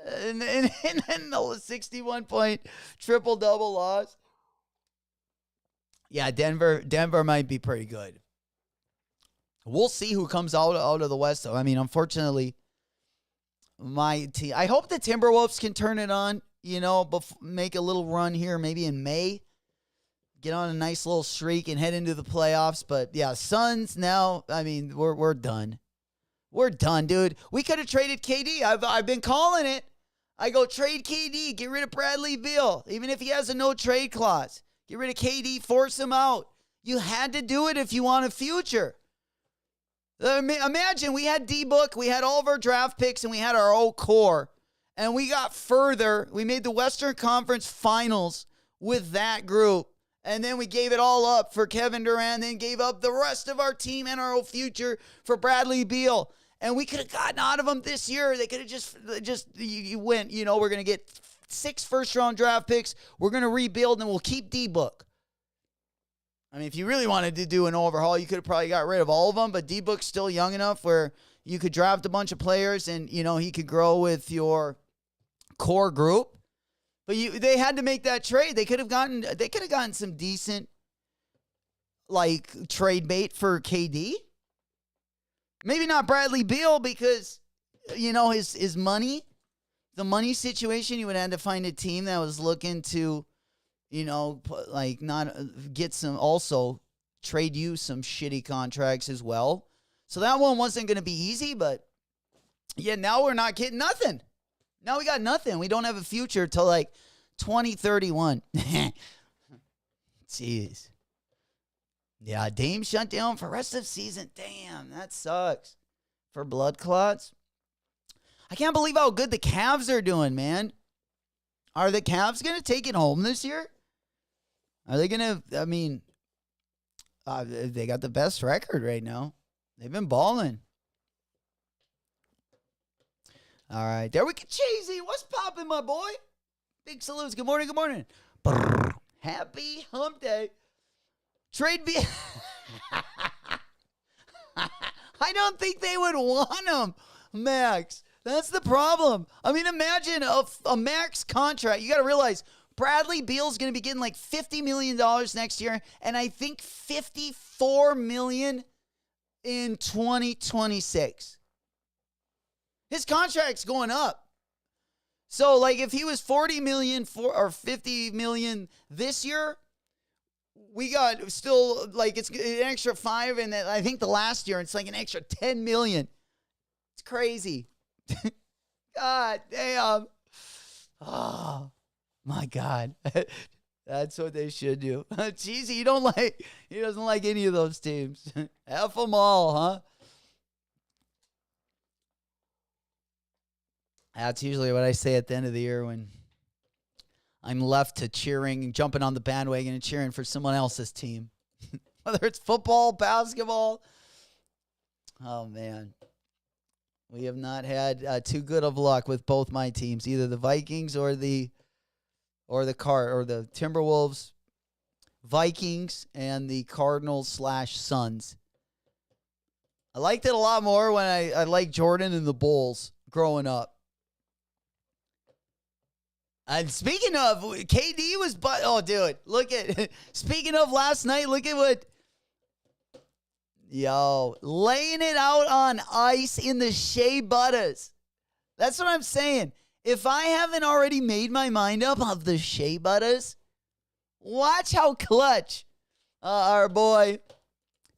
And then the 61-point triple-double loss. Yeah, Denver might be pretty good. We'll see who comes out of the West, though. I mean, unfortunately, my team. I hope the Timberwolves can turn it on, make a little run here maybe in May. Get on a nice little streak and head into the playoffs. But, yeah, Suns now, I mean, we're done. We're done, dude. We could have traded KD. I've been calling it. I go trade KD. Get rid of Bradley Beal, even if he has a no-trade clause. Get rid of KD. Force him out. You had to do it if you want a future. Imagine we had D-Book, we had all of our draft picks, and we had our old core. And we got further. We made the Western Conference Finals with that group. And then we gave it all up for Kevin Durant, then gave up the rest of our team and our whole future for Bradley Beal. And we could have gotten out of them this year. They could have just you went, we're going to get 6 first-round draft picks. We're going to rebuild, and we'll keep D-Book. I mean, if you really wanted to do an overhaul, you could have probably got rid of all of them, but D-Book's still young enough where you could draft a bunch of players and, he could grow with your core group. But they had to make that trade. They could have gotten some decent, like, trade bait for KD. Maybe not Bradley Beal because, his money, the money situation, you would have to find a team that was looking to, not get some, also trade you some shitty contracts as well. So that one wasn't going to be easy, but yeah, now we're not getting nothing. Now we got nothing. We don't have a future till like 2031. Jeez. Yeah, Dame shut down for rest of season. Damn, that sucks. For blood clots. I can't believe how good the Cavs are doing, man. Are the Cavs going to take it home this year? Are they going to, I mean, they got the best record right now. They've been balling. All right, there we go. Cheesy, what's popping, my boy? Big salutes. Good morning, good morning. Brrr. Happy hump day. Trade B. I don't think they would want him, Max. That's the problem. I mean, imagine a max contract. You got to realize Bradley Beal's going to be getting like $50 million next year, and I think $54 million in 2026. His contract's going up. So, like, if he was $40 million or $50 million this year, we got still, like, it's an extra $5, and I think the last year it's like an extra $10 million. It's crazy. God damn. Oh, my God. That's what they should do. Cheesy, he doesn't like any of those teams. F them all, huh? That's usually what I say at the end of the year when I'm left to cheering, jumping on the bandwagon and cheering for someone else's team. Whether it's football, basketball. Oh, man. We have not had too good of luck with both my teams, either the Vikings or the or the Timberwolves, Vikings, and the Cardinals/Suns. I liked it a lot more when I liked Jordan and the Bulls growing up. And speaking of, KD was, oh, dude, look at, speaking of last night, look at what, laying it out on ice in the Shea Butters. That's what I'm saying. If I haven't already made my mind up of the Shea Butters, watch how clutch our boy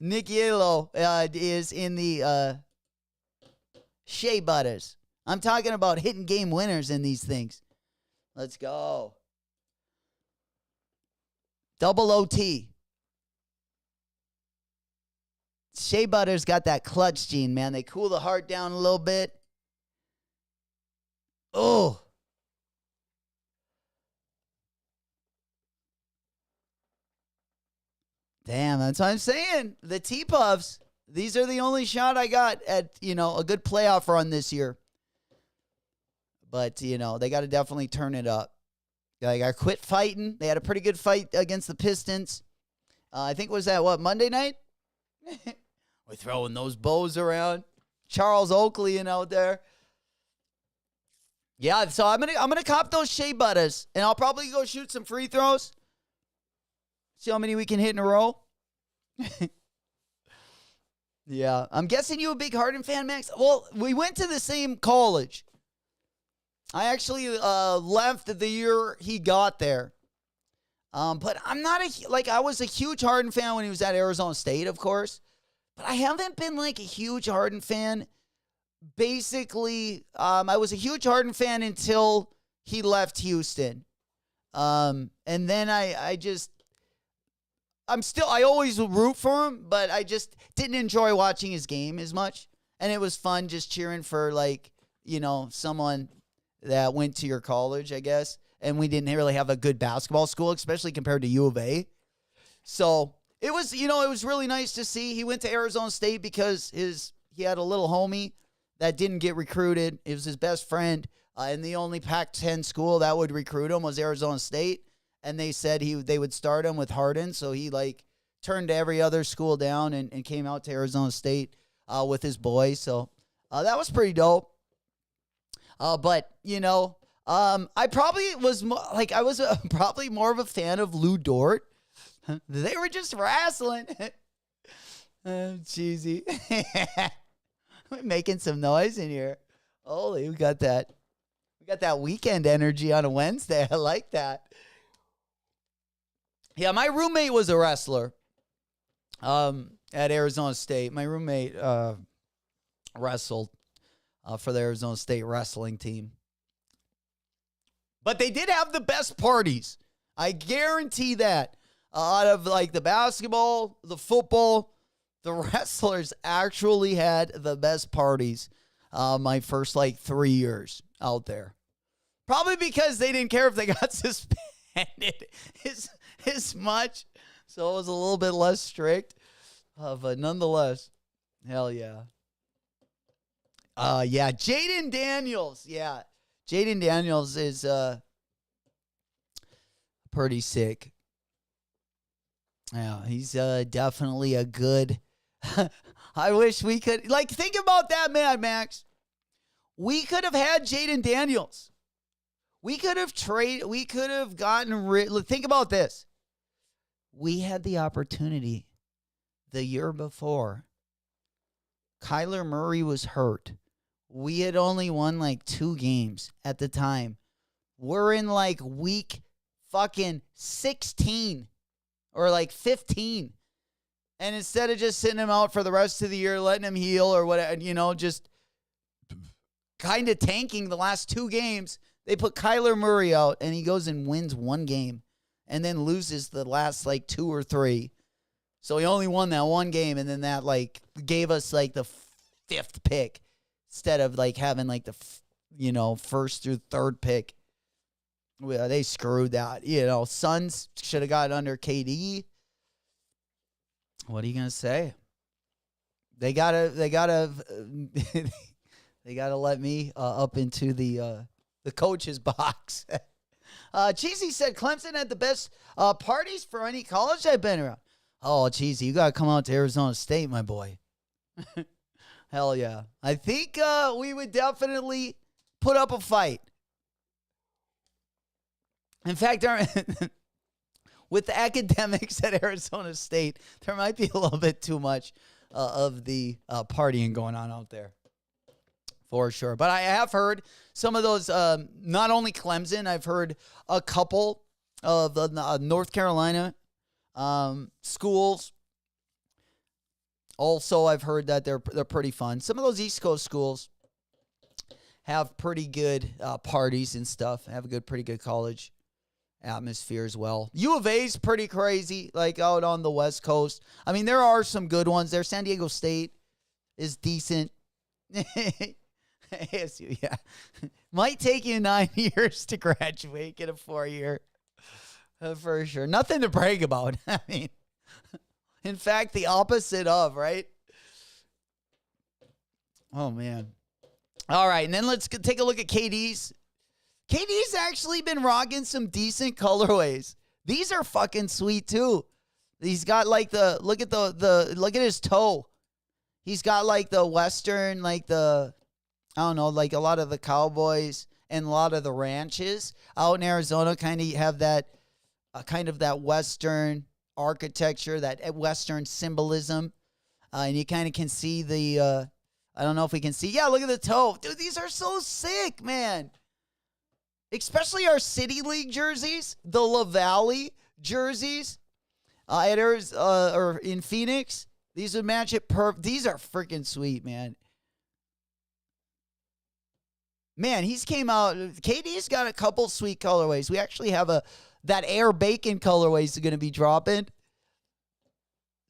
Nickiello is in the Shea Butters. I'm talking about hitting game winners in these things. Let's go. Double OT. Shea Butters got that clutch gene, man. They cool the heart down a little bit. Oh. Damn, that's what I'm saying. The T-Puffs, these are the only shot I got at, a good playoff run this year. But, they got to definitely turn it up. They got to quit fighting. They had a pretty good fight against the Pistons. I think was that, Monday night? We're throwing those bows around. Charles Oakley out there. Yeah, so I'm gonna cop those Shea Butters, and I'll probably go shoot some free throws. See how many we can hit in a row. Yeah, I'm guessing you a big Harden fan, Max. Well, we went to the same college. I actually left the year he got there. But I'm not I was a huge Harden fan when he was at Arizona State, of course. But I haven't been a huge Harden fan. Basically, I was a huge Harden fan until he left Houston. And then I always root for him, but I just didn't enjoy watching his game as much. And it was fun just cheering for someone that went to your college, I guess. And we didn't really have a good basketball school, especially compared to U of A. So it was, it was really nice to see. He went to Arizona State because he had a little homie that didn't get recruited. It was his best friend. And the only Pac-10 school that would recruit him was Arizona State. And they said they would start him with Harden. So he turned every other school down and came out to Arizona State with his boys. So that was pretty dope. But I probably was probably more of a fan of Lou Dort. They were just wrestling. Cheesy. We're making some noise in here. Holy, we got that weekend energy on a Wednesday. I like that. Yeah, my roommate was a wrestler at Arizona State. My roommate wrestled for the Arizona State wrestling team. But they did have the best parties. I guarantee that. Out of the basketball, the football, the wrestlers actually had the best parties my first 3 years out there. Probably because they didn't care if they got suspended as much. So it was a little bit less strict. But nonetheless, hell yeah. Yeah, Jaden Daniels. Yeah, Jaden Daniels is pretty sick. Yeah, he's definitely a good. I wish we could think about that, man, Max. We could have had Jaden Daniels. We could have traded. We could have gotten rid. Think about this. We had the opportunity the year before. Kyler Murray was hurt. We had only won 2 games at the time. We're in week fucking 16 or 15. And instead of just sitting him out for the rest of the year, letting him heal or whatever, just kind of tanking the last 2 games, they put Kyler Murray out and he goes and wins 1 game and then loses the last 2 or 3. So he only won that 1 game, and then that gave us the 5th pick instead of having the first through 3rd pick. Well, they screwed that. Suns should have got under KD. What are you gonna say? They gotta they gotta let me up into the coach's box. Cheesy said Clemson had the best parties for any college I've been around. Oh, Cheesy, you got to come out to Arizona State, my boy. Hell yeah. I think we would definitely put up a fight. In fact, with the academics at Arizona State, there might be a little bit too much of the partying going on out there. For sure. But I have heard some of those, not only Clemson, I've heard a couple of the North Carolina schools. Also, I've heard that they're pretty fun. Some of those East Coast schools have pretty good parties and stuff. Have a pretty good college atmosphere as well. U of A's pretty crazy, like out on the West Coast. I mean, there are some good ones there. San Diego State is decent. ASU, yeah. Might take you 9 years to graduate, get a 4-year. For sure. Nothing to brag about. I mean, in fact, the opposite of, right? Oh, man. All right, and then let's take a look at KD's. KD's actually been rocking some decent colorways. These are fucking sweet, too. He's got like look at his toe. He's got like the Western, like the, I don't know, like a lot of the cowboys and a lot of the ranches out in Arizona kind of have that kind of that Western architecture, that Western symbolism. And you kind of can see the, I don't know if we can see. Yeah, look at the toe. Dude, these are so sick, man. Especially our City League jerseys, the La Valley jerseys or in Phoenix. These would match it perfect. These are freaking sweet, man. Man, he's came out. KD's got a couple sweet colorways. We actually have that Air Bacon colorway is going to be dropping.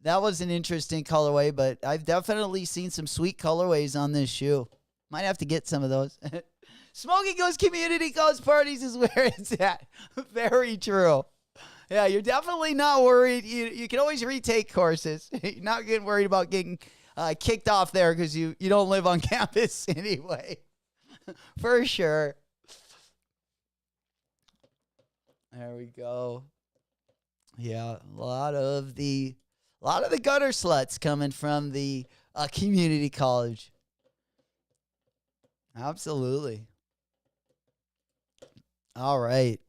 That was an interesting colorway, but I've definitely seen some sweet colorways on this shoe. Might have to get some of those. Smoking Ghost Community College Parties is where it's at. Very true. Yeah, you're definitely not worried. You can always retake courses. You're not getting worried about getting kicked off there because you don't live on campus anyway. For sure. There we go. Yeah, a lot of the gutter sluts coming from the community college. Absolutely. All right.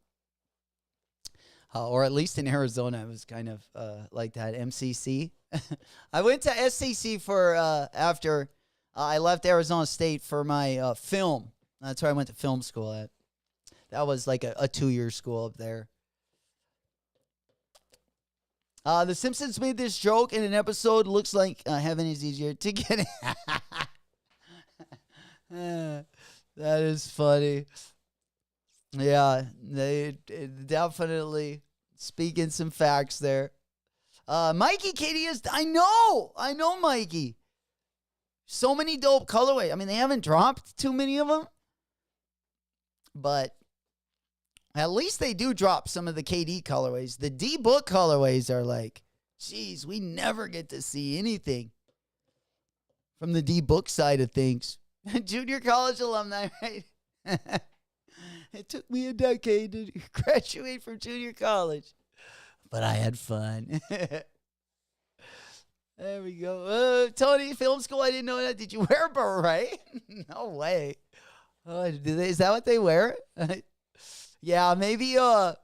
Or at least in Arizona, it was kind of like that. MCC. I went to SCC for after I left Arizona State for my film. That's where I went to film school at. That was like a 2-year school up there. The Simpsons made this joke in an episode. Looks like heaven is easier to get in. That is funny. Yeah, they definitely speaking some facts there. Mikey Katie is, I know Mikey. So many dope colorway. I mean, they haven't dropped too many of them, but at least they do drop some of the KD colorways. The D-Book colorways are like, geez, we never get to see anything from the D-Book side of things. Junior college alumni, right? It took me a decade to graduate from junior college, but I had fun. There we go. Tony, film school, I didn't know that. Did you wear a beret? No way. Is that what they wear? Yeah, maybe, the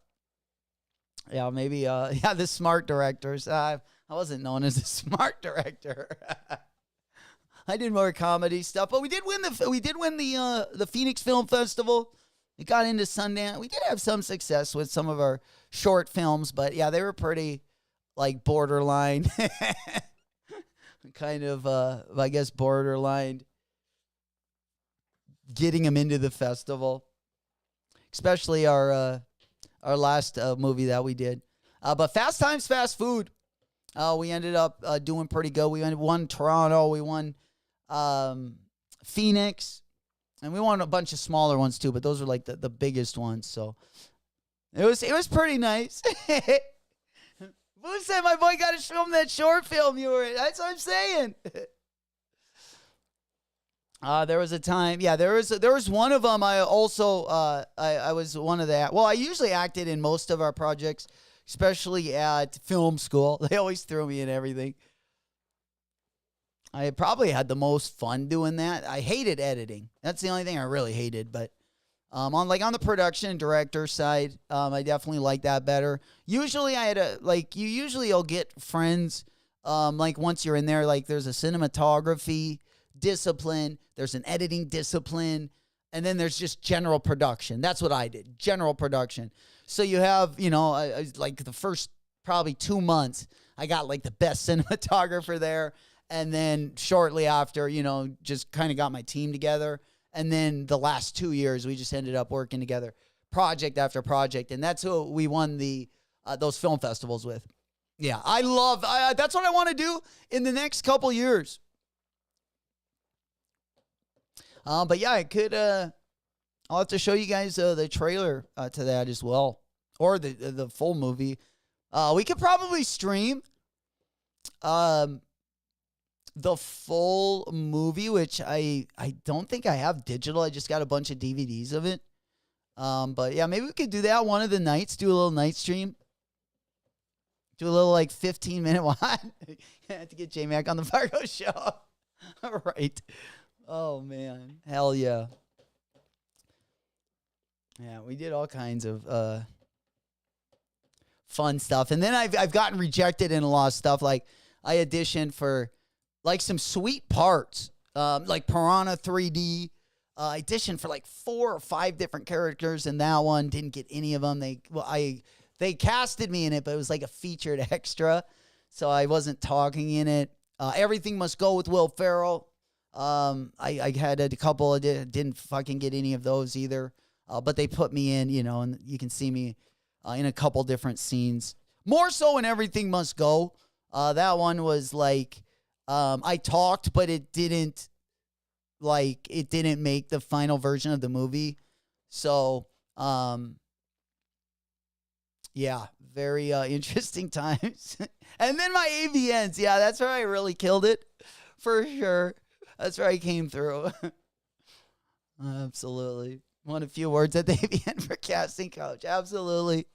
smart directors. I wasn't known as a smart director. I did more comedy stuff, but we did win the Phoenix Film Festival. It got into Sundance. We did have some success with some of our short films, but yeah, they were pretty like borderline, kind of, I guess, borderline getting them into the festival, especially our last movie that we did. But Fast Times, Fast Food, we ended up doing pretty good. We won Toronto. We won Phoenix. And we won a bunch of smaller ones too, but those were like the biggest ones. So it was pretty nice. Who said my boy got to film that short film you were in? That's what I'm saying. There was a time, yeah. There was one of them. I also I was one of that. Well, I usually acted in most of our projects, especially at film school. They always threw me in everything. I probably had the most fun doing that. I hated editing. That's the only thing I really hated. But on the production and director side, I definitely like that better. Usually I had you'll get friends. Once you're in there, like there's a cinematography discipline, there's an editing discipline, and then there's just general production. That's what I did, general production. So you have, like the first probably 2 months, I got like the best cinematographer there. And then shortly after, just kind of got my team together. And then the last 2 years, we just ended up working together, project after project. And that's who we won those film festivals with. Yeah, that's what I want to do in the next couple years. But yeah, I'll have to show you guys the trailer to that as well. Or the full movie. We could probably stream the full movie, which I don't think I have digital. I just got a bunch of DVDs of it. But yeah, maybe we could do that one of the nights, do a little night stream. Do a little 15-minute one. I have to get J-Mac on the Fargo show. All right. Oh, man. Hell yeah. Yeah, we did all kinds of fun stuff. And then I've gotten rejected in a lot of stuff. Like, I auditioned for, some sweet parts. Like Piranha 3D. I auditioned for, 4 or 5 different characters in that one. Didn't get any of them. They casted me in it, but it was like a featured extra. So I wasn't talking in it. Everything Must Go with Will Ferrell. I had a couple. Didn't fucking get any of those either. But they put me in, and you can see me in a couple different scenes. More so in Everything Must Go. That one was I talked, but it didn't make the final version of the movie. So, yeah, very interesting times. And then my AVNs. Yeah, that's where I really killed it. For sure. That's where I came through. Absolutely. Won a few words at the AVN for casting couch. Absolutely.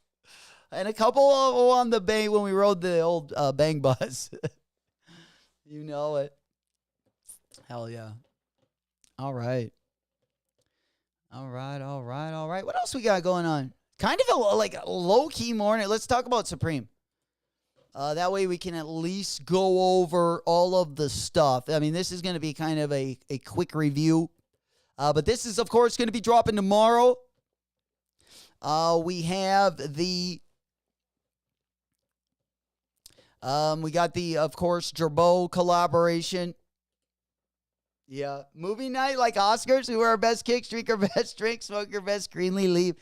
And a couple on the Bang when we rode the old Bang bus. You know it. Hell yeah. All right. What else we got going on? Kind of a low-key morning. Let's talk about Supreme. That way we can at least go over all of the stuff. I mean, this is going to be kind of a quick review. But this is, of course, going to be dropping tomorrow. We have we got the, of course, Gerbo collaboration. Yeah. Movie night like Oscars. We wear our best kick, streak our best drink, smoke your best greenly, leave.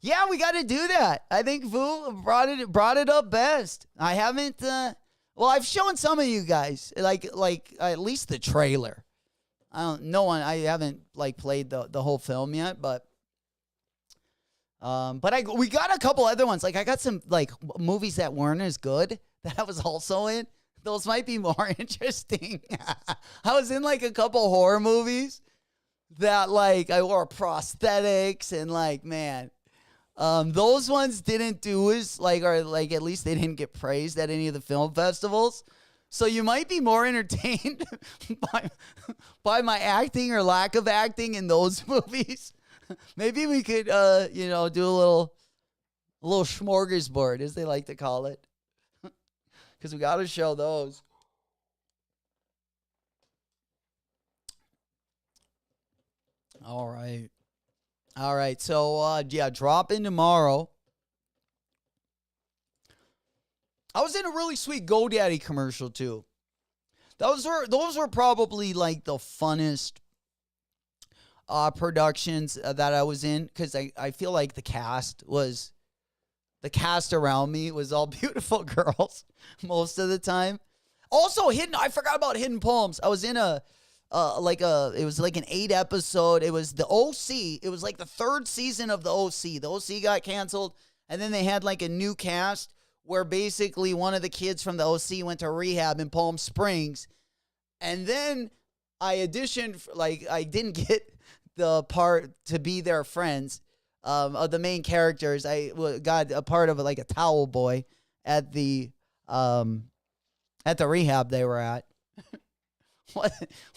Yeah, we got to do that. I think Vu brought it up best. I haven't, I've shown some of you guys, like at least the trailer. I haven't played the whole film yet, but we got a couple other ones. I got some movies that weren't as good that I was also in. Those might be more interesting. I was in a couple horror movies that I wore prosthetics and man. Those ones didn't do as at least they didn't get praised at any of the film festivals. So you might be more entertained by my acting or lack of acting in those movies. Maybe we could do a little smorgasbord, as they like to call it. Because we got to show those. All right. So, drop in tomorrow. I was in a really sweet GoDaddy commercial, too. Those were probably, the funnest productions that I was in. Because I feel like the cast around me was all beautiful girls most of the time. Also, I forgot about Hidden Poems. I was in it was an 8-episode. It was the OC. It was the 3rd season of the OC. The OC got canceled, and then they had a new cast where basically one of the kids from the OC went to rehab in Palm Springs, and then I auditioned, like, I didn't get the part to be their friends of the main characters. I got a part of like a towel boy at the rehab they were at.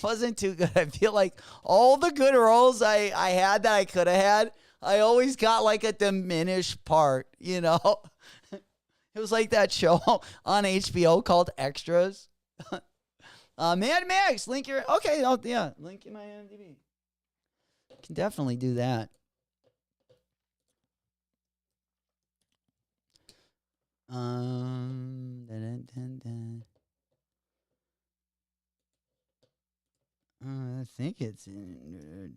Wasn't too good. I feel like all the good roles I had that I could have had, I always got like a diminished part, you know? It was like that show on HBO called Extras. Mad Max, link your... Okay, link in my IMDb. Can definitely do that. I think it's in...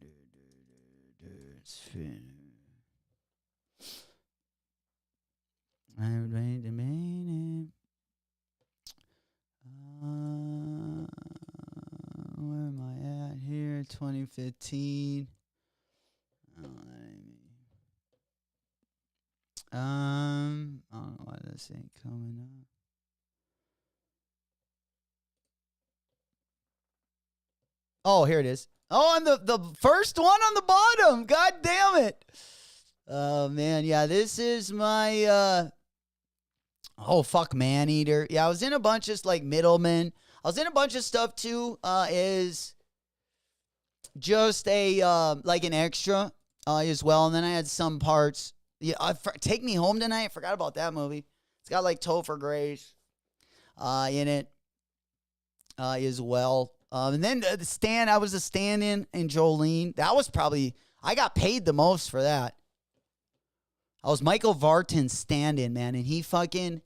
I'm ready to main where am I at here? 2015. I don't know why this ain't coming up. Oh, here it is. Oh, I'm the first one on the bottom. God damn it. Oh, man. Yeah, this is my... Man-Eater. Yeah, I was in a bunch of, like, Middleman. I was in a bunch of stuff, too, is just like, an extra as well. And then I had some parts. Yeah, Take Me Home Tonight. I forgot about that movie. It's got, like, Topher Grace in it as well. And then the stand, I was a stand-in Jolene. That was probably, I got paid the most for that. I was Michael Vartan's stand-in, man, and he fucking,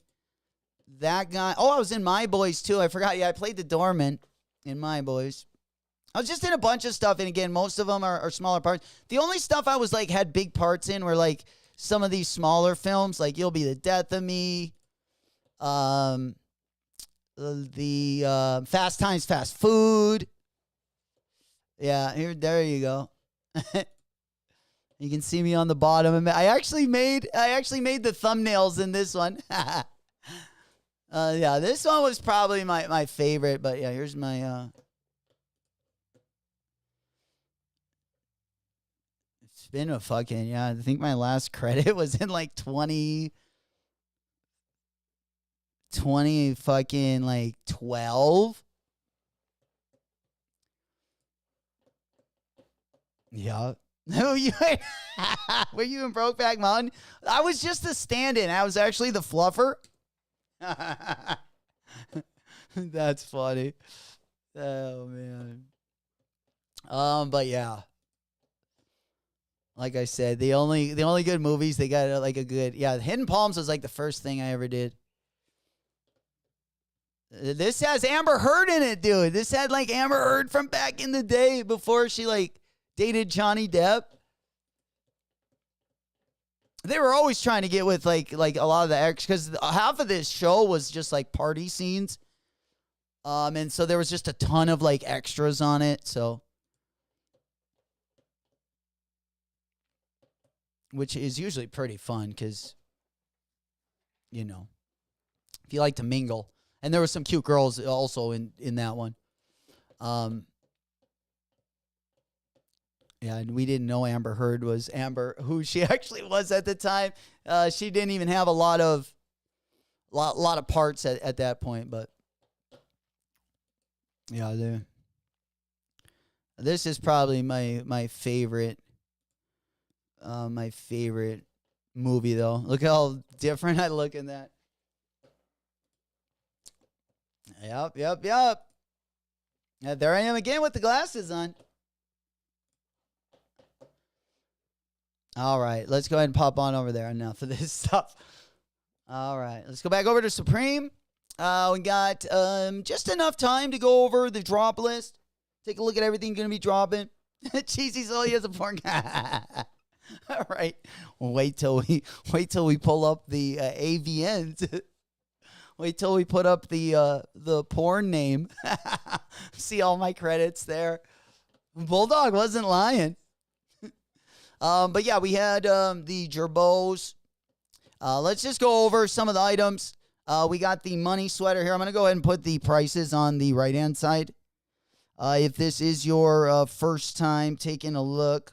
that guy. Oh, I was in My Boys, too. I forgot. Yeah, I played the doorman in My Boys. I was just in a bunch of stuff, and again, most of them are smaller parts. The only stuff I was, like, had big parts in were, like, some of these smaller films, like You'll Be the Death of Me, the Fast Times, Fast Food. Yeah, there you go. You can see me on the bottom. I actually made the thumbnails in this one. Yeah, this one was probably my favorite. But yeah, here's my. It's been a fucking, yeah. I think my last credit was in like 20 fucking like 12. Yeah. No, you were you in Brokeback Mountain? I was just a stand-in. I was actually the fluffer. That's funny. Oh man. But yeah. Like I said, the only good movies they got like a good, yeah. Hidden Palms was like the first thing I ever did. This has Amber Heard in it, dude. This had like Amber Heard from back in the day before she like dated Johnny Depp. They were always trying to get with like a lot of the extras because half of this show was just like party scenes. And so there was just a ton of like extras on it. So, which is usually pretty fun because, you know, if you like to mingle. And there were some cute girls also in that one. Yeah, and we didn't know Amber Heard was Amber, who she actually was at the time. She didn't even have a lot of parts at that point, but yeah, this is probably my favorite movie though. Look how different I look in that. Yep. Yeah, there I am again with the glasses on. All right, let's go ahead and pop on over there. Enough of this stuff. All right, let's go back over to Supreme. We got just enough time to go over the drop list. Take a look at everything going to be dropping. Cheesy Sully has a porn. All right, wait till we pull up the AVNs. Wait till we put up the porn name. See all my credits there. Bulldog wasn't lying. But yeah, we had the Gerbos. Let's just go over some of the items. We got the money sweater here. I'm going to go ahead and put the prices on the right-hand side. If this is your first time taking a look,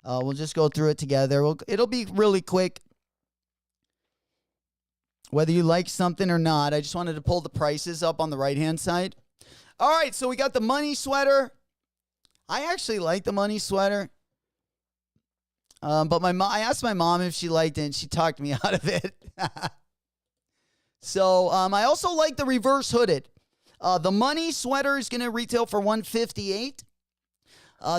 we'll just go through it together. It'll be really quick. Whether you like something or not, I just wanted to pull the prices up on the right-hand side. All right, so we got the money sweater. I actually like the money sweater. But I asked my mom if she liked it, and she talked me out of it. So I also like the reverse hooded. The money sweater is going to retail for $158.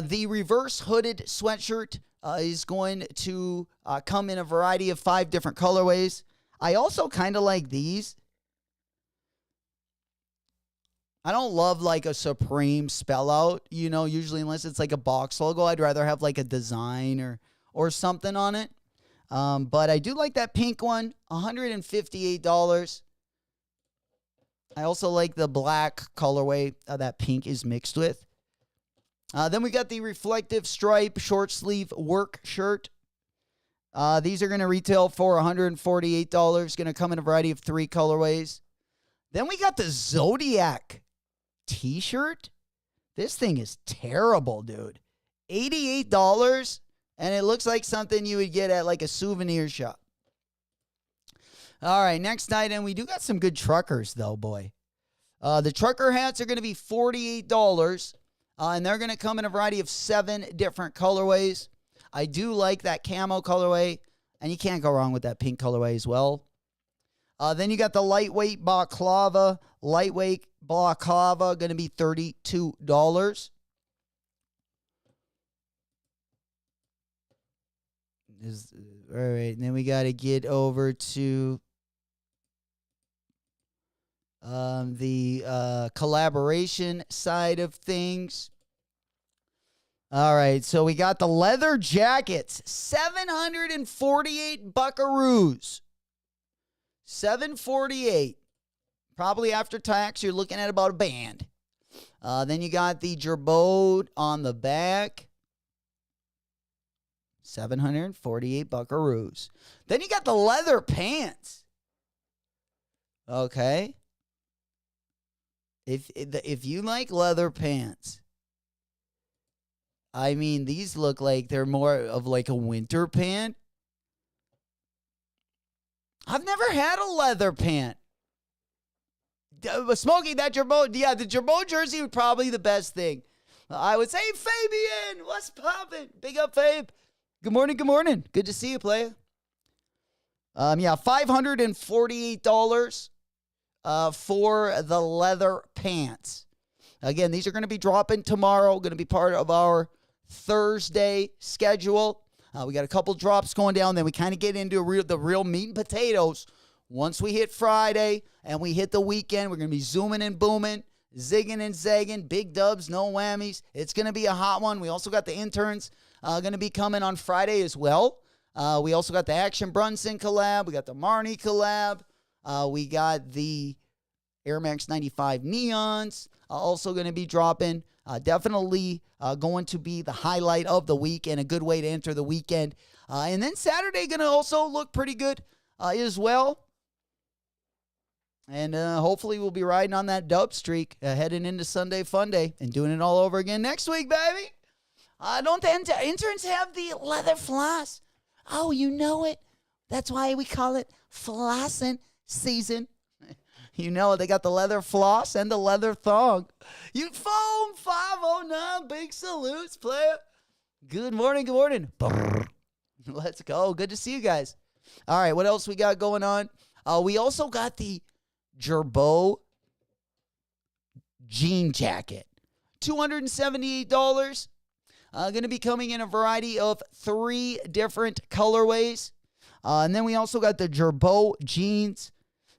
The reverse hooded sweatshirt is going to come in a variety of 5 different colorways. I also kind of like these. I don't love like a Supreme spell out, usually unless it's like a box logo. I'd rather have like a design or something on it. But I do like that pink one, $158. I also like the black colorway that pink is mixed with. Then we got the reflective stripe short sleeve work shirt. These are going to retail for $148. Going to come in a variety of 3 colorways. Then we got the Zodiac t-shirt. This thing is terrible, dude. $88, and it looks like something you would get at like a souvenir shop. All right, next item. We do got some good truckers, though, boy. The trucker hats are going to be $48, and they're going to come in a variety of 7 different colorways. I do like that camo colorway, and you can't go wrong with that pink colorway as well. Then you got the lightweight balaclava. Lightweight balaclava going to be $32. All right, and then we got to get over to the collaboration side of things. All right, so we got the leather jackets, 748 buckaroos. 748. Probably after tax, you're looking at about a band. Then you got the Gerbeau on the back. 748 buckaroos. Then you got the leather pants. Okay. If you like leather pants, I mean, these look like they're more of like a winter pant. I've never had a leather pant. Smokey, that Gerbeau, yeah, the Gerbeau jersey would probably be the best thing. I would say, Fabian, what's poppin'? Big up, Fabe. Good morning, good morning. Good to see you, player. Yeah, $548 for the leather pants. Again, these are going to be dropping tomorrow, going to be part of our Thursday schedule. We got a couple drops going down, then we kind of get into the real meat and potatoes. Once we hit Friday and we hit the weekend, we're going to be zooming and booming, zigging and zagging, big dubs, no whammies. It's going to be a hot one. We also got the interns going to be coming on Friday as well. We also got the Action Brunson collab. We got the Marnie collab. We got the Air Max 95 Neons also going to be dropping. Definitely going to be the highlight of the week and a good way to enter the weekend. And then Saturday going to also look pretty good as well. And hopefully we'll be riding on that dub streak heading into Sunday Fun Day and doing it all over again next week, baby. Don't the interns have the leather floss? Oh, you know it. That's why we call it flossing season. You know, they got the leather floss and the leather thong. You foam 509, big salutes, player. Good morning, good morning. Brrr. Let's go. Good to see you guys. All right, what else we got going on? We also got the Gerbeau jean jacket. $278. Going to be coming in a variety of 3 different colorways. And then we also got the Gerbeau jeans.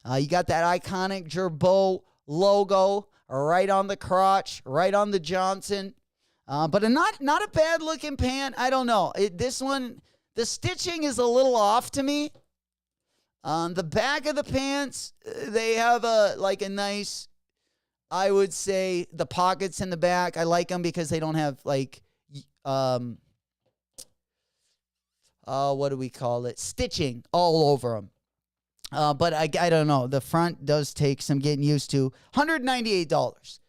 You got that iconic Gerbeau logo right on the crotch, right on the Johnson. But not a bad looking pant. I don't know. This one, the stitching is a little off to me. On the back of the pants, they have a nice, I would say, the pockets in the back. I like them because they don't have like, what do we call it? Stitching all over them. But I don't know. The front does take some getting used to. $198.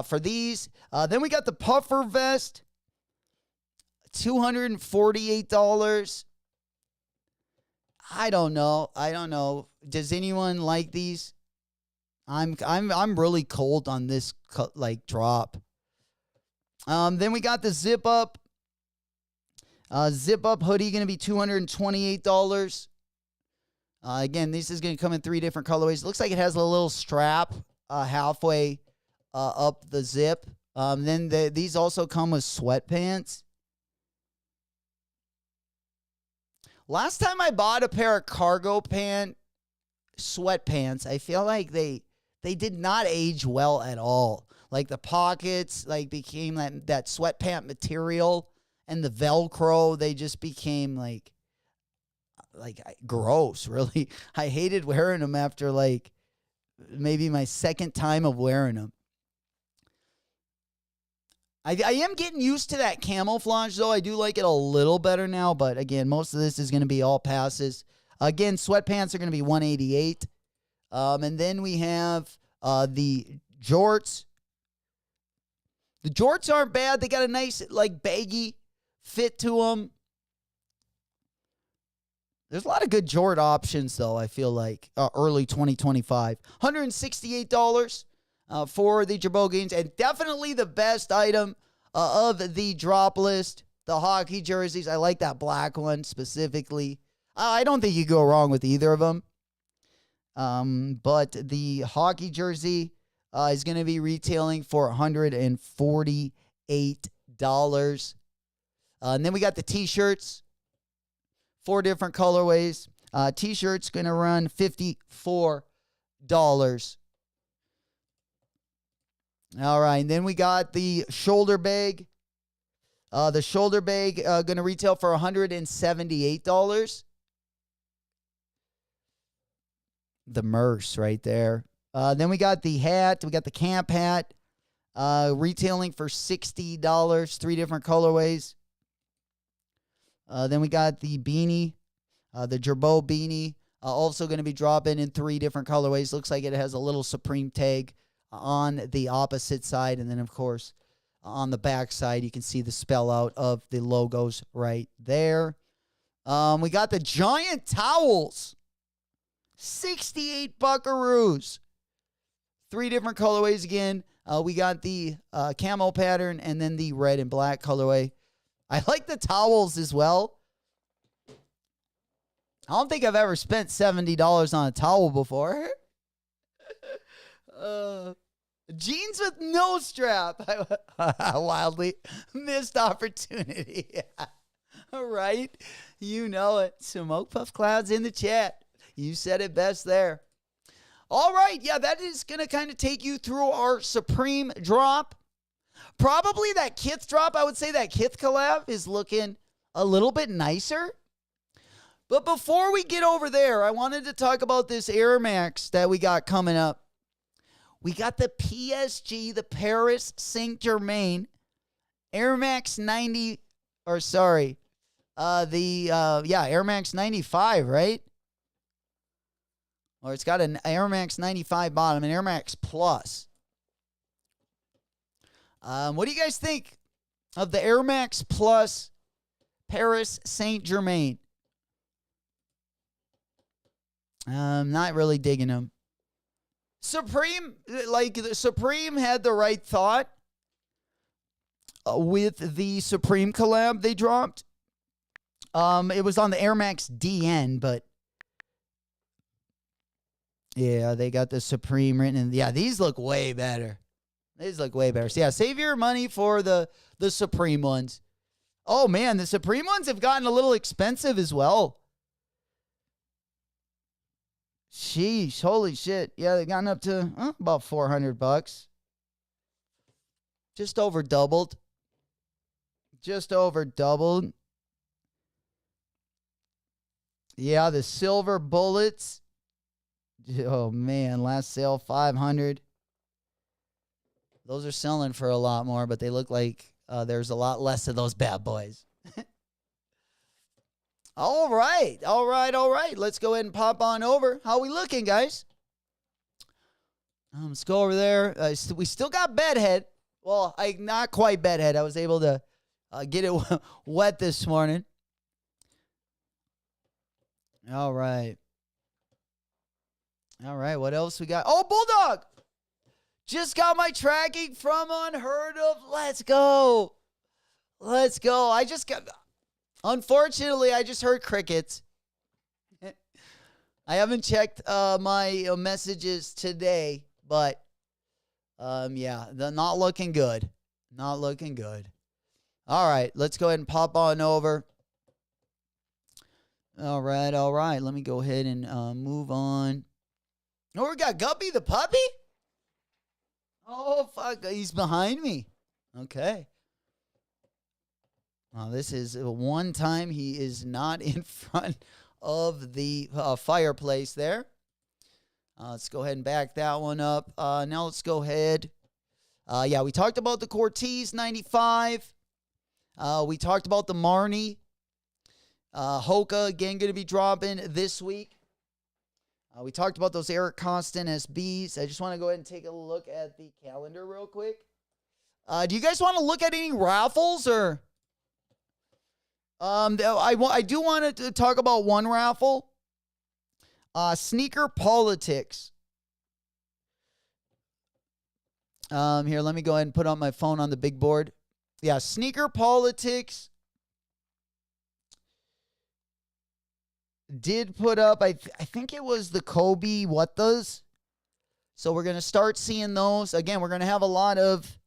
for these. Then we got the puffer vest, $248. I don't know. Does anyone like these? I'm really cold on this drop. Then we got the zip up hoodie, going to be $228. Again, this is going to come in 3 different colorways. It looks like it has a little strap halfway up the zip. Then these also come with sweatpants. Last time I bought a pair of cargo sweatpants, I feel like they did not age well at all. Like the pockets became that sweatpant material, and the Velcro, they just became like gross, really. I hated wearing them after maybe my second time of wearing them. I am getting used to that camouflage, though. I do like it a little better now, but again, most of this is going to be all passes. Again, sweatpants are going to be $188. And then we have the jorts. The jorts aren't bad. They got a nice, baggy fit to them. There's a lot of good jort options, though, I feel like, early 2025. $168 for the Jabot games, and definitely the best item of the drop list, the hockey jerseys. I like that black one specifically. I don't think you go wrong with either of them. But the hockey jersey is going to be retailing for $148. And then we got the T-shirts, 4 different colorways. T-shirts going to run $54. All right, and then we got the shoulder bag. The shoulder bag going to retail for $178. The Merce right there. Then we got the hat. We got the camp hat retailing for $60, 3 different colorways. Then we got the beanie, the Jabot beanie, also going to be dropping in 3 different colorways. Looks like it has a little Supreme tag on the opposite side. And then, of course, on the back side, you can see the spell out of the logos right there. We got the giant towels. 68 buckaroos. 3 different colorways again. We got the camo pattern and then the red and black colorway. I like the towels as well. I don't think I've ever spent $70 on a towel before. Jeans with no strap. A wildly missed opportunity. All right. You know it. Smoke Puff Clouds in the chat. You said it best there. All right. Yeah, that is going to kind of take you through our Supreme drop. Probably that Kith drop. I would say that Kith collab is looking a little bit nicer. But before we get over there, I wanted to talk about this Air Max that we got coming up. We got the PSG, the Paris Saint-Germain Air Max 90, or sorry, Air Max 95, right? Or it's got an Air Max 95 bottom, an Air Max Plus. What do you guys think of the Air Max Plus Paris Saint-Germain? Not really digging them. Supreme had the right thought with the Supreme collab they dropped. It was on the Air Max DN, but yeah, they got the Supreme written in. Yeah, these look way better. So yeah, save your money for the Supreme ones. Oh man, the Supreme ones have gotten a little expensive as well. Sheesh, holy shit. Yeah, they've gotten up to about $400. Just over doubled. Yeah, the silver bullets. Oh man, last sale $500. Those are selling for a lot more, but they look like there's a lot less of those bad boys. All right. Let's go ahead and pop on over. How we looking, guys? Let's go over there. We still got Bedhead. Well, not quite Bedhead. I was able to get it wet this morning. All right. All right, what else we got? Oh, Bulldog! Just got my tracking from Unheard of. Let's go. Let's go. Unfortunately, I just heard crickets. I haven't checked my messages today, but yeah, they're not looking good. Not looking good. All right, let's go ahead and pop on over. All right. Let me go ahead and move on. Oh, we got Guppy the puppy? Oh, fuck. He's behind me. Okay. Well, this is one time he is not in front of the fireplace there. Let's go ahead and back that one up. Now let's go ahead. Yeah, we talked about the Cortez 95. We talked about the Marnie. Hoka, again, going to be dropping this week. We talked about those Eric Costin SBs. I just want to go ahead and take a look at the calendar real quick. Do you guys want to look at any raffles or? I do want to talk about one raffle. Sneaker Politics. Here, let me go ahead and put on my phone on the big board. Yeah, Sneaker Politics did put up, I think it was the Kobe What Does. So we're going to start seeing those. Again, we're going to have a lot of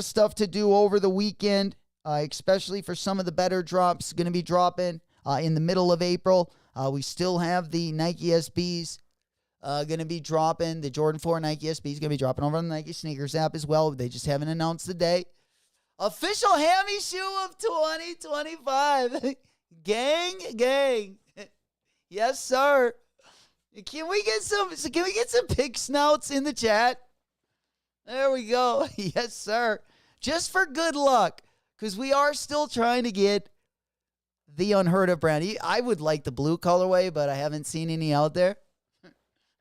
stuff to do over the weekend, especially for some of the better drops going to be dropping in the middle of April. We still have the Nike SBs going to be dropping. The Jordan 4 Nike SBs going to be dropping over on the Nike Sneakers app as well. They just haven't announced the day. Official hammy shoe of 2025. Gang. Yes, sir. Can we get some pig snouts in the chat? There we go. Yes, sir. Just for good luck, because we are still trying to get the Unheard of brand. I would like the blue colorway, but I haven't seen any out there.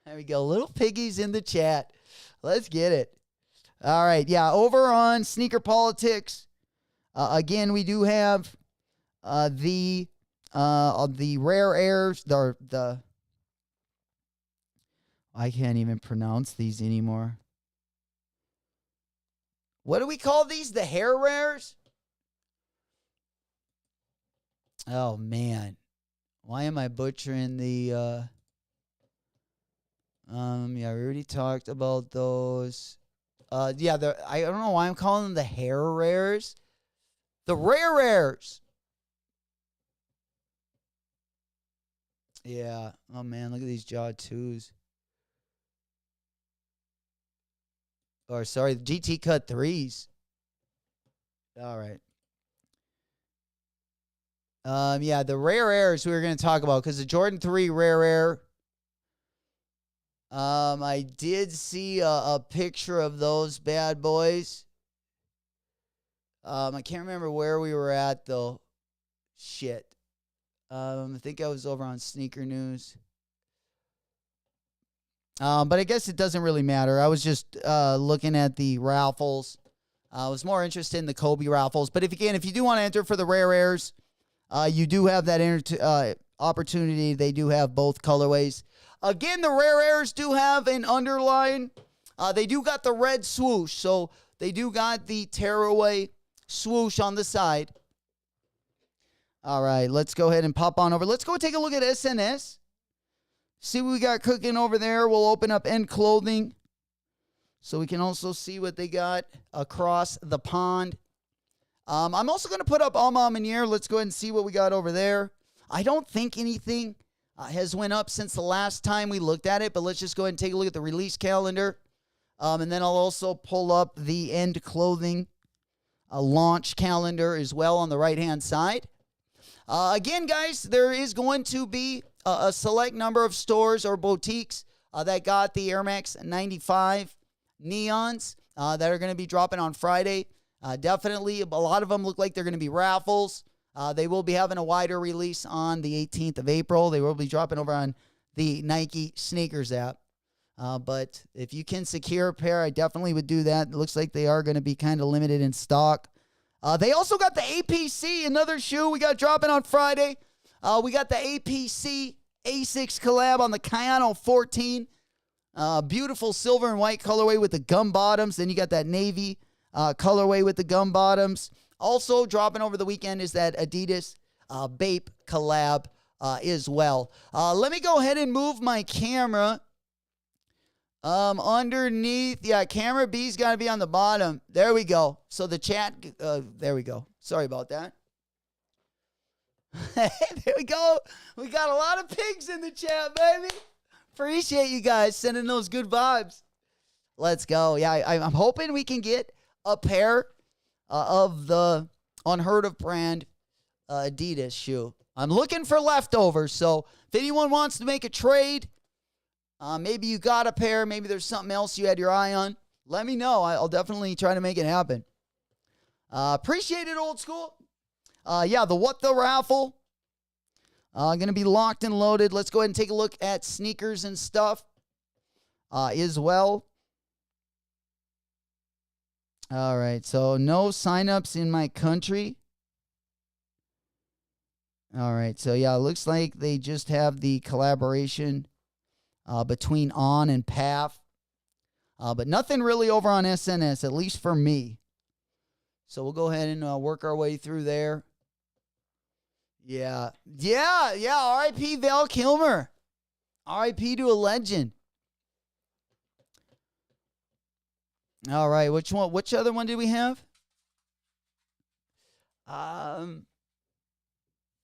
There we go. Little piggies in the chat. Let's get it. All right. Yeah, over on Sneaker Politics, again, we do have the rare airs, the I can't even pronounce these anymore. What do we call these? The hair rares? Oh, man. Why am I butchering the, yeah, we already talked about those. Yeah, I don't know why I'm calling them the hair rares. The rare rares. Yeah. Oh, man, look at these Jaw 2s. Or, sorry, GT Cut 3s. All right. Yeah, the rare airs we were going to talk about, because the Jordan 3 rare air, I did see a picture of those bad boys. I can't remember where we were at, though. Shit. I think I was over on Sneaker News. But I guess it doesn't really matter. I was just looking at the raffles. I was more interested in the Kobe raffles. But if you do want to enter for the rare airs, you do have that opportunity. They do have both colorways. Again, the rare airs do have an underline. They do got the red swoosh. So they do got the tearaway swoosh on the side. All right, let's go ahead and pop on over. Let's go take a look at SNS. See what we got cooking over there. We'll open up End Clothing so we can also see what they got across the pond. I'm also going to put up Alma Manier. Let's go ahead and see what we got over there. I don't think anything has went up since the last time we looked at it, but let's just go ahead and take a look at the release calendar. And then I'll also pull up the End Clothing launch calendar as well on the right-hand side. Again, guys, there is going to be a select number of stores or boutiques that got the Air Max 95 neons that are going to be dropping on Friday. Definitely, a lot of them look like they're going to be raffles. They will be having a wider release on the 18th of April. They will be dropping over on the Nike Sneakers app. But if you can secure a pair, I definitely would do that. It looks like they are going to be kind of limited in stock. They also got the APC, another shoe we got dropping on Friday. We got the APC A6 collab on the Kayano 14. Beautiful silver and white colorway with the gum bottoms. Then you got that navy colorway with the gum bottoms. Also dropping over the weekend is that Adidas Bape collab as well. Let me go ahead and move my camera. Underneath, yeah, camera B's got to be on the bottom. There we go. So the chat, there we go. Sorry about that. There we go. We got a lot of pigs in the chat, baby. Appreciate you guys sending those good vibes. Let's go. Yeah, I'm hoping we can get a pair of the Unheard of brand Adidas shoe. I'm looking for leftovers, so if anyone wants to make a trade, maybe you got a pair, maybe there's something else you had your eye on, let me know. I'll definitely try to make it happen. Appreciate it, old school. Yeah, the What the Raffle. Going to be locked and loaded. Let's go ahead and take a look at sneakers and stuff as well. All right, so no signups in my country. All right, so yeah, it looks like they just have the collaboration between On and PAF. But nothing really over on SNS, at least for me. So we'll go ahead and work our way through there. Yeah. R.I.P. Val Kilmer. R.I.P. to a legend. All right, which one? Which other one did we have?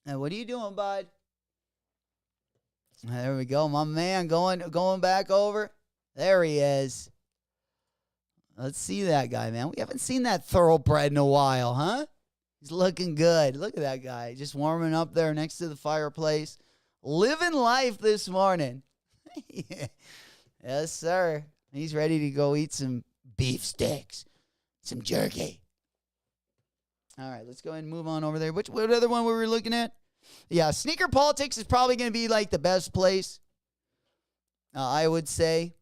Now what are you doing, bud? There we go, my man going back over. There he is. Let's see that guy, man. We haven't seen that thoroughbred in a while, huh? He's looking good. Look at that guy, just warming up there next to the fireplace, living life this morning. Yeah. Yes, sir. He's ready to go eat some beef sticks, some jerky. All right, let's go ahead and move on over there. What other one were we looking at? Yeah, Sneaker Politics is probably going to be like the best place, I would say.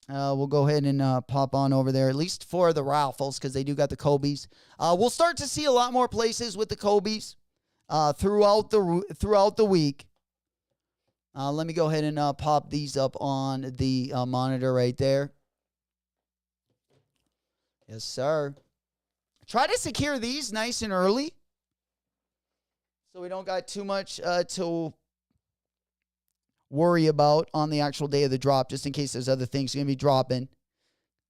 We'll go ahead and pop on over there, at least for the raffles, because they do got the Kobe's. We'll start to see a lot more places with the Kobe's throughout the week. Let me go ahead and pop these up on the monitor right there. Yes, sir. Try to secure these nice and early, so we don't got too much to worry about on the actual day of the drop, just in case there's other things going to be dropping,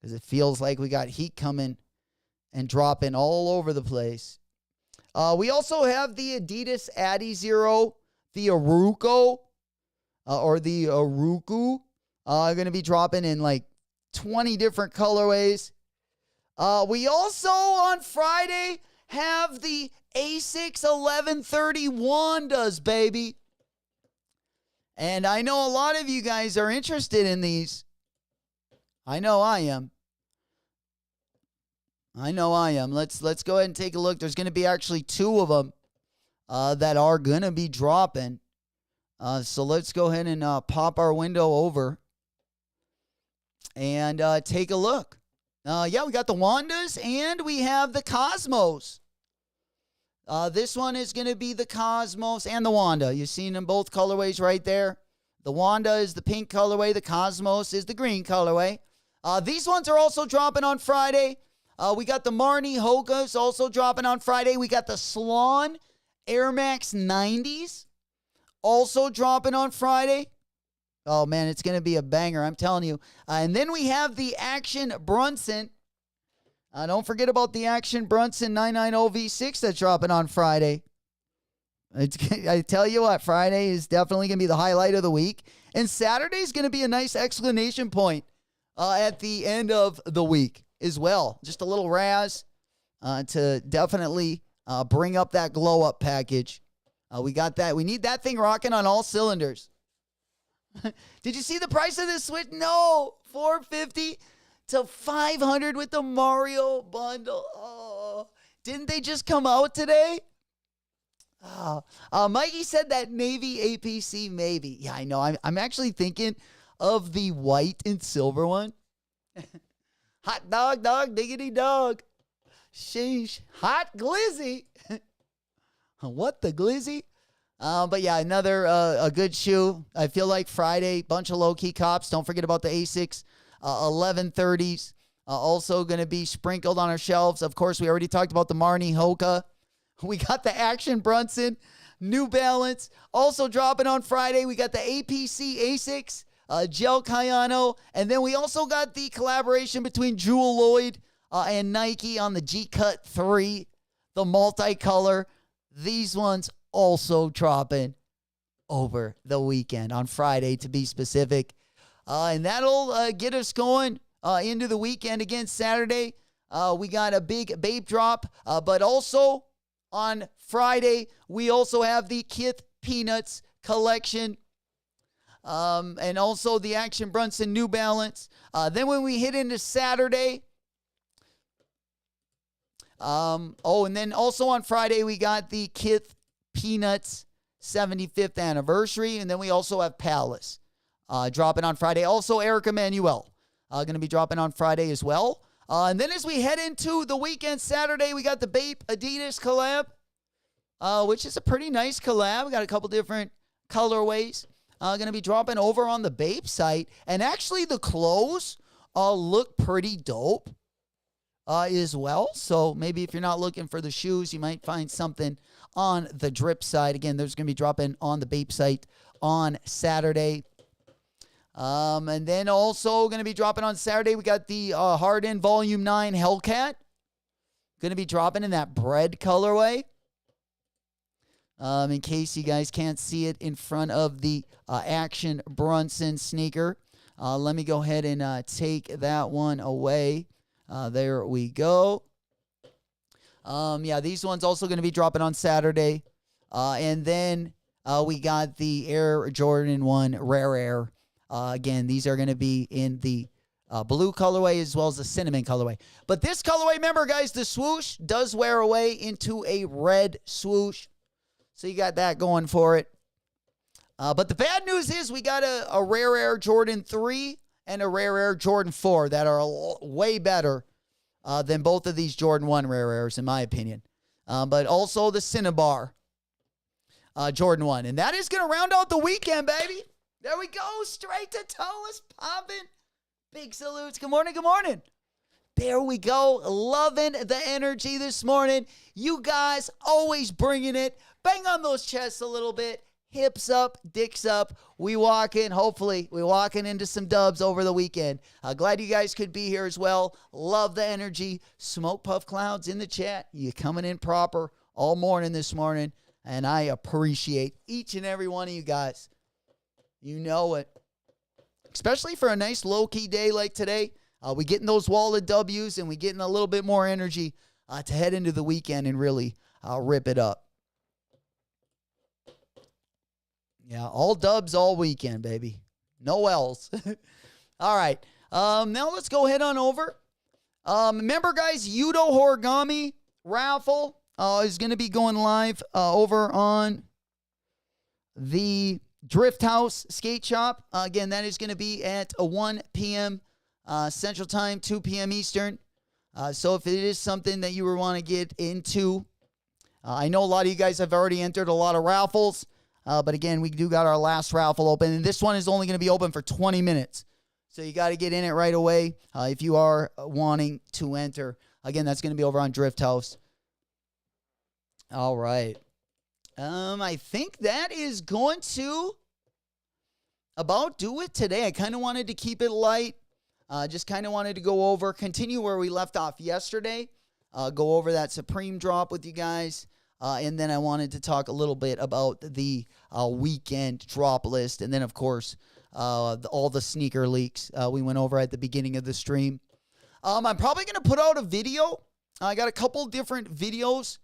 because it feels like we got heat coming and dropping all over the place. We also have the Adidas Addy Zero, the Aruko, or the Aruku, going to be dropping in like 20 different colorways. We also, on Friday, have the A6 1130 Wandas, baby. And I know a lot of you guys are interested in these. I know I am. Let's go ahead and take a look. There's going to be actually two of them that are going to be dropping. So let's go ahead and pop our window over and take a look. Yeah, we got the Wandas and we have the Cosmos. This one is going to be the Cosmos and the Wanda. You've seen them both colorways right there. The Wanda is the pink colorway. The Cosmos is the green colorway. These ones are also dropping on Friday. We got the Marnie Hokas also dropping on Friday. We got the Slan Air Max 90s also dropping on Friday. Oh, man, it's going to be a banger, I'm telling you. And then we have the Action Brunson. Don't forget about the Action Brunson 990 V6 that's dropping on Friday. I tell you what, Friday is definitely going to be the highlight of the week. And Saturday is going to be a nice exclamation point at the end of the week as well. Just a little razz to definitely bring up that glow-up package. We got that. We need that thing rocking on all cylinders. Did you see the price of this Switch? No, $450 to $500 with the Mario bundle. Oh, didn't they just come out today? Oh, Mikey said that Navy APC maybe. Yeah, I know. I'm actually thinking of the white and silver one. Hot dog, diggity dog. Sheesh. Hot glizzy. What the glizzy? But yeah, another a good shoe. I feel like Friday, bunch of low-key cops. Don't forget about the Asics 1130s. Also going to be sprinkled on our shelves. Of course, we already talked about the Marnie Hoka. We got the Action Brunson, New Balance. Also dropping on Friday, we got the APC Asics, Gel Cayano. And then we also got the collaboration between Jewel Lloyd and Nike on the G-Cut 3, the multicolor. These ones also dropping over the weekend, on Friday to be specific. And that'll get us going into the weekend. Again, Saturday, we got a big Bape drop. But also on Friday, we also have the Kith Peanuts collection. And also the Action Brunson New Balance. Then when we hit into Saturday, and then also on Friday, we got the Kith Peanuts 75th anniversary. And then we also have Palace dropping on Friday. Also, Eric Emanuel going to be dropping on Friday as well. And then as we head into the weekend, Saturday, we got the Bape Adidas collab, which is a pretty nice collab. We got a couple different colorways going to be dropping over on the Bape site. And actually, the clothes look pretty dope as well. So maybe if you're not looking for the shoes, you might find something on the Drip side. Again, there's going to be dropping on the Bape site on Saturday. And then also going to be dropping on Saturday, we got the Harden Volume 9 Hellcat. Going to be dropping in that bread colorway. In case you guys can't see it in front of the Action Brunson sneaker. Let me go ahead and take that one away. There we go. Yeah, these ones also going to be dropping on Saturday. And then we got the Air Jordan 1 Rare Air. Again, these are going to be in the blue colorway as well as the cinnamon colorway. But this colorway, remember, guys, the swoosh does wear away into a red swoosh. So you got that going for it. But the bad news is we got a Rare Air Jordan 3 and a Rare Air Jordan 4 that are way better than both of these Jordan 1 Rare Airs, in my opinion. But also the Cinnabar Jordan 1. And that is going to round out the weekend, baby. There we go. Straight to toe is popping. Big salutes. Good morning. Good morning. There we go. Loving the energy this morning. You guys always bringing it. Bang on those chests a little bit. Hips up, dicks up. We walking, hopefully, we walking into some dubs over the weekend. Glad you guys could be here as well. Love the energy. Smoke Puff Clouds in the chat. You coming in proper all morning this morning. And I appreciate each and every one of you guys. You know it. Especially for a nice low-key day like today. We getting those wallet W's and we getting a little bit more energy to head into the weekend and really rip it up. Yeah, all dubs all weekend, baby. No L's. All right. Now let's go head on over. Remember, guys, Yudo Origami raffle is going to be going live over on the Drift House Skate Shop. Again, that is going to be at 1 p.m. Central Time, 2 p.m. Eastern. So if it is something that you want to get into, I know a lot of you guys have already entered a lot of raffles. But again, we do got our last raffle open. And this one is only going to be open for 20 minutes. So you got to get in it right away if you are wanting to enter. Again, that's going to be over on Drift House. All right. I think that is going to about do it today. I kind of wanted to keep it light. Just kind of wanted to continue where we left off yesterday. Go over that Supreme drop with you guys. And then I wanted to talk a little bit about the weekend drop list. And then, of course, all the sneaker leaks we went over at the beginning of the stream. I'm probably going to put out a video. I got a couple different videos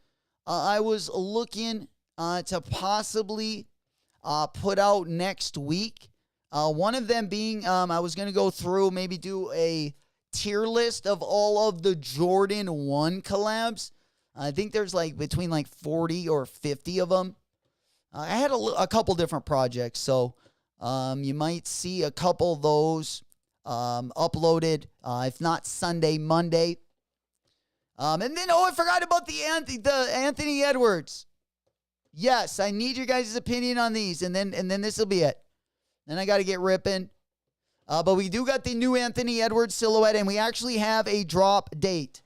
I was looking to possibly put out next week. One of them being I was going to go through, maybe do a tier list of all of the Jordan 1 collabs. I think there's between 40 or 50 of them. I had a couple different projects, so You might see a couple of those uploaded, if not Sunday, Monday. And then, I forgot about the Anthony Edwards. Yes, I need your guys' opinion on these, and then this will be it. Then I got to get ripping. But we do got the new Anthony Edwards silhouette, and we actually have a drop date.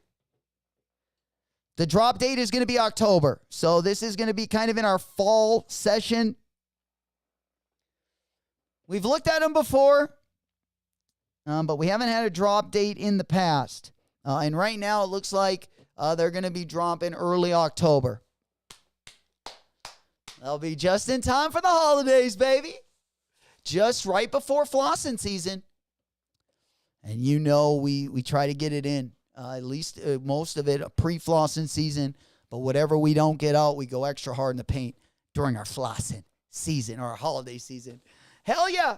The drop date is going to be October. So this is going to be kind of in our fall session. We've looked at them before, but we haven't had a drop date in the past. And right now it looks like they're going to be dropping early October. They'll be just in time for the holidays, baby. Just right before flossing season. And you know we try to get it in. At least most of it, a pre-flossing season. But whatever we don't get out, we go extra hard in the paint during our flossing season or our holiday season. Hell yeah.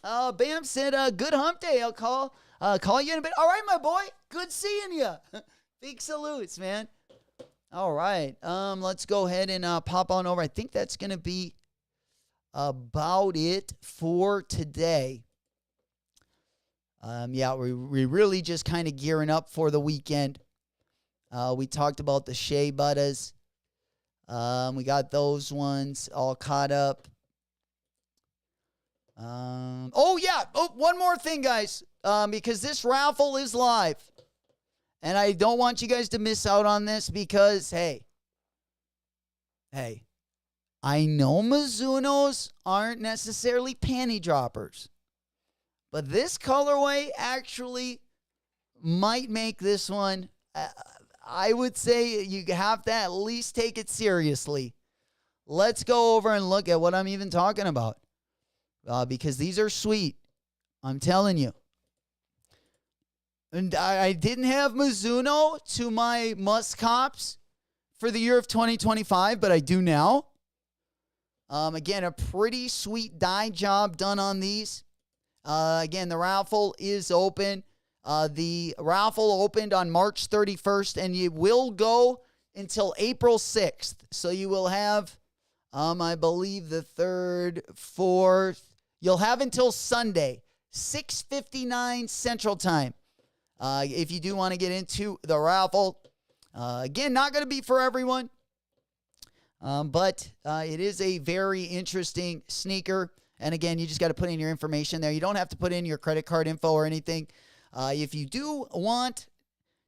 Bam said, good hump day. I'll call you in a bit. All right, my boy. Good seeing you. Big salutes, man. All right. Let's go ahead and pop on over. I think that's going to be about it for today. Yeah, we really just kind of gearing up for the weekend. We talked about the Shea Butters. We got those ones all caught up. One more thing, guys. Because this raffle is live. And I don't want you guys to miss out on this because, hey, I know Mizunos aren't necessarily panty droppers. But this colorway actually might make this one, I would say you have to at least take it seriously. Let's go over and look at what I'm even talking about. Because these are sweet. I'm telling you. And I didn't have Mizuno to my must cops for the year of 2025, but I do now. Again, a pretty sweet dye job done on these. Again, the raffle is open. The raffle opened on March 31st, and it will go until April 6th. So you will have, I believe, the 3rd, 4th. You'll have until Sunday, 6:59 Central Time. If you do want to get into the raffle. Again, not going to be for everyone. But it is a very interesting sneaker. And again, you just got to put in your information there. You don't have to put in your credit card info or anything. If you do want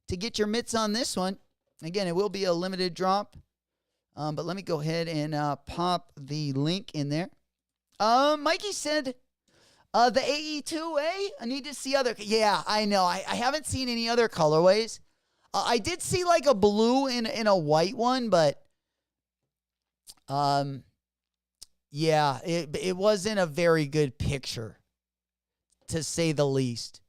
to get your mitts on this one, again, it will be a limited drop. But let me go ahead and pop the link in there. Mikey said, the AE2A, I need to see other. Yeah, I know. I haven't seen any other colorways. I did see like a blue in a white one, but yeah, it wasn't a very good picture, to say the least.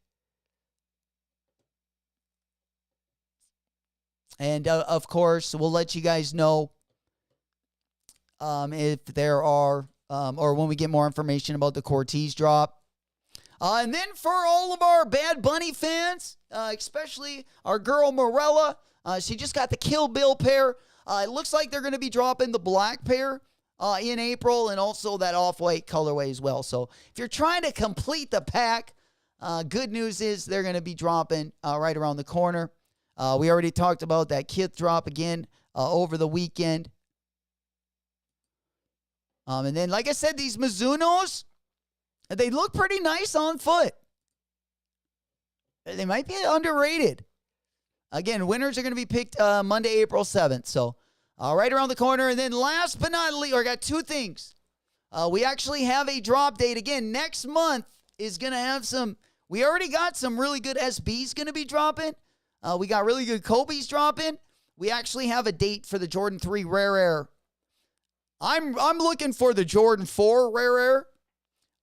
And of course, we'll let you guys know if there are, or when we get more information about the Cortez drop. And then for all of our Bad Bunny fans, especially our girl Morella, she just got the Kill Bill pair. It looks like they're going to be dropping the black pair in April, and also that off-white colorway as well. So if you're trying to complete the pack, good news is they're going to be dropping right around the corner. We already talked about that Kith drop again over the weekend. And then, like I said, these Mizunos, they look pretty nice on foot. They might be underrated. Again, winners are going to be picked Monday, April 7th. So right around the corner. And then last but not least, I got two things. We actually have a drop date. Again, next month is going to have some, we already got some really good SBs going to be dropping. We got really good Kobe's dropping. We actually have a date for the Jordan 3 Rare Air. I'm looking for the Jordan 4 Rare Air.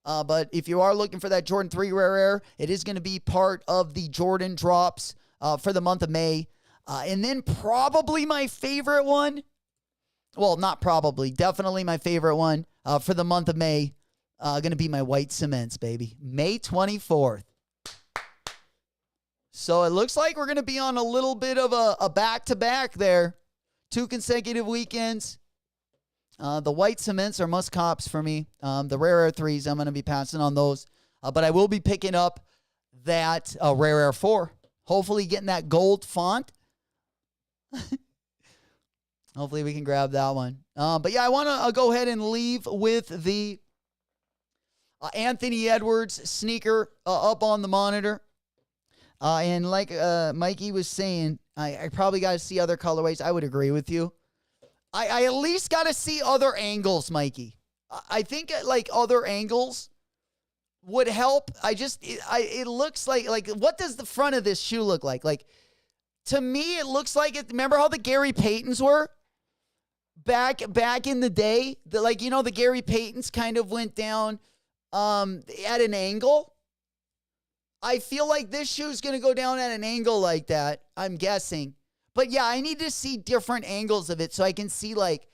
But if you are looking for that Jordan 3 Rare Air, it is going to be part of the Jordan drops for the month of May. And then probably my favorite one. Well, not probably. Definitely my favorite one for the month of May. Going to be my white cements, baby. May 24th. So it looks like we're going to be on a little bit of a back-to-back there. 2 consecutive weekends. The white cements are must cops for me. The Rare Air 3s, I'm going to be passing on those. But I will be picking up that Rare Air 4. Hopefully getting that gold font. Hopefully we can grab that one. But yeah, I want to go ahead and leave with the Anthony Edwards sneaker up on the monitor. And like Mikey was saying, I probably got to see other colorways. I would agree with you. I at least got to see other angles, Mikey. I think like other angles would help. It looks like what does the front of this shoe look like? Like, to me, it looks like it. Remember how the Gary Paytons were back in the day? The Gary Paytons kind of went down at an angle. I feel like this shoe is going to go down at an angle like that, I'm guessing. But yeah, I need to see different angles of it so I can see like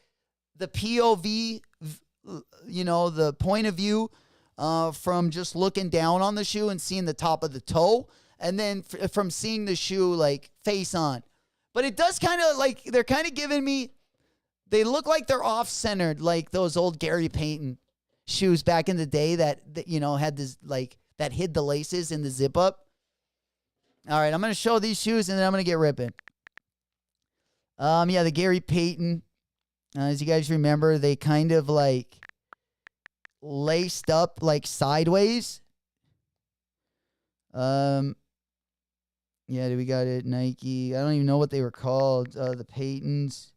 the POV, the point of view from just looking down on the shoe and seeing the top of the toe. And then from seeing the shoe like face on. But it does kind of like, they're kind of giving me, they look like they're off-centered like those old Gary Payton shoes back in the day that had this like, that hid the laces in the zip up. All right, I'm going to show these shoes and then I'm going to get ripping. Yeah, the Gary Payton, as you guys remember, they kind of like laced up like sideways. Yeah, we got it. Nike. I don't even know what they were called. The Paytons.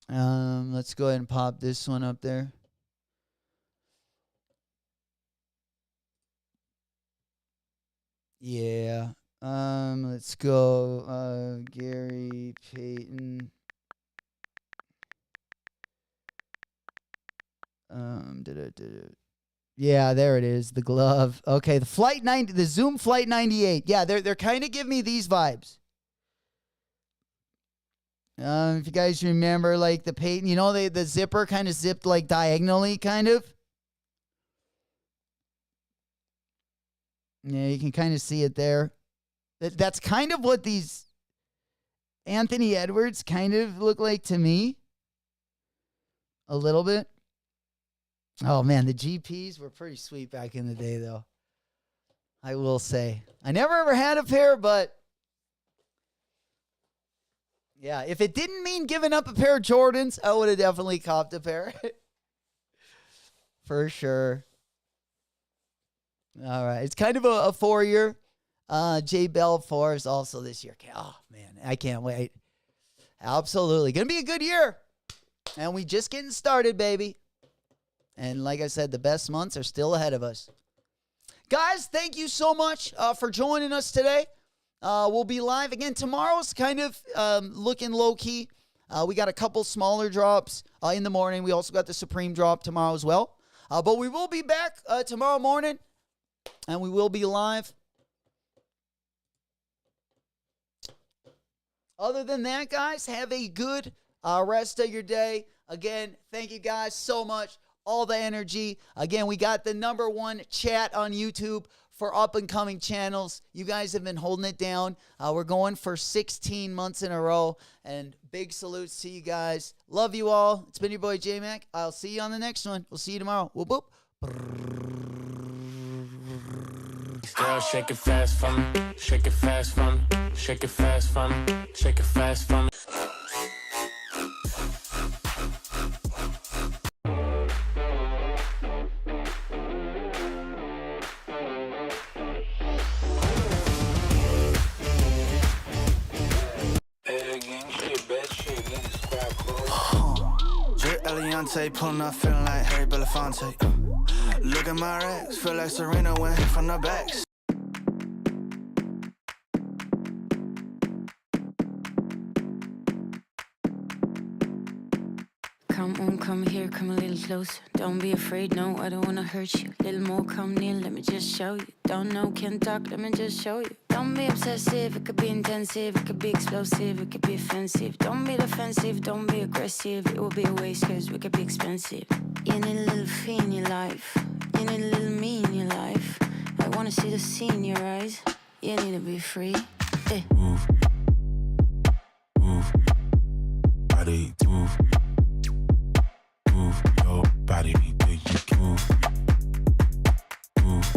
Let's go ahead and pop this one up there. Yeah. Let's go. Gary Payton. Yeah, there it is. The glove. Okay, the Zoom Flight 98. Yeah, they're kind of giving me these vibes. If you guys remember, like the Payton, the zipper kind of zipped like diagonally, kind of. Yeah, you can kind of see it there. That's kind of what these Anthony Edwards kind of look like to me. A little bit. Oh, man, the GPs were pretty sweet back in the day, though. I will say. I never ever had a pair, but yeah, if it didn't mean giving up a pair of Jordans, I would have definitely copped a pair. For sure. All right. It's kind of a 4-year. J Bell 4 is also this year. Oh, man, I can't wait. Absolutely. Going to be a good year. And we just getting started, baby. And like I said, the best months are still ahead of us. Guys, thank you so much for joining us today. We'll be live again. Tomorrow's kind of looking low-key. We got a couple smaller drops in the morning. We also got the Supreme drop tomorrow as well. But we will be back tomorrow morning, and we will be live. Other than that, guys, have a good rest of your day. Again, thank you guys so much. All the energy. Again, we got the #1 chat on YouTube for up-and-coming channels. You guys have been holding it down. We're going for 16 months in a row, and big salutes to you guys. Love you all. It's been your boy, J-Mac. I'll see you on the next one. We'll see you tomorrow. Whoop, whoop. Girl, shake it fast for me. Shake it fast for me. Shake it fast for me. Shake it fast for me. Eliante, pulling up, feeling like Harry Belafonte. Look at my racks, feel like Serena went from the backs. Come on, come here, come a little closer. Don't be afraid, no, I don't wanna hurt you. Little more, come near, let me just show you. Don't know, can't talk, let me just show you. Don't be obsessive, it could be intensive, it could be explosive, it could be offensive. Don't be defensive, don't be aggressive, it will be a waste cause we could be expensive. You need a little fee in your life, you need a little me in your life. I wanna see the sea in your eyes, you need to be free. move, move, body move, move your body till you move, move,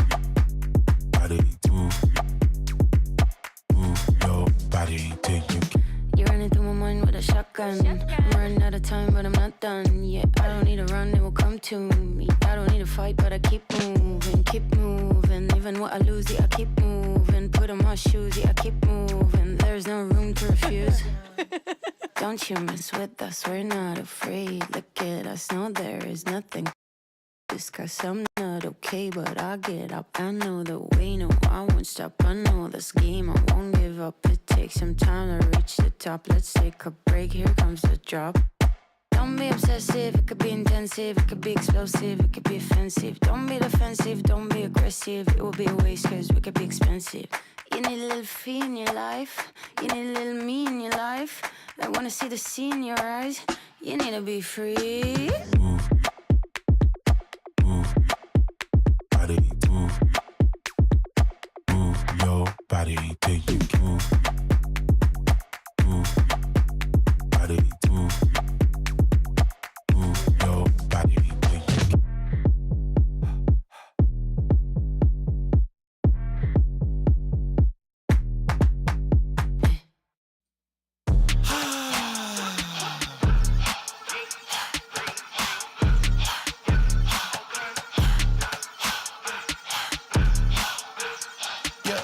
body move, move your body till you. You're running through my mind with a shotgun. I'm running out of time, but I'm not done. Yeah, I don't need to run, it will come to me. I don't need to fight, but I keep moving, keep moving. Even what I lose, yeah, I keep moving. Put on my shoes, yeah, I keep moving. There's no room to refuse. Don't you mess with us, we're not afraid. Look at us, no, there is nothing. Just 'cause I'm not okay, but I get up. I know the way, no, I won't stop. I know this game, I won't give up. It takes some time to reach the top. Let's take a break, here comes the drop. Don't be obsessive, it could be intensive, it could be explosive, it could be offensive. Don't be defensive, don't be aggressive, it will be a waste 'cause we could be expensive. You need a little fee in your life, you need a little me in your life. I wanna see the sea in your eyes, you need to be free. Move, move, body move, move your body till you move, move, body move, move your body till you. Yeah.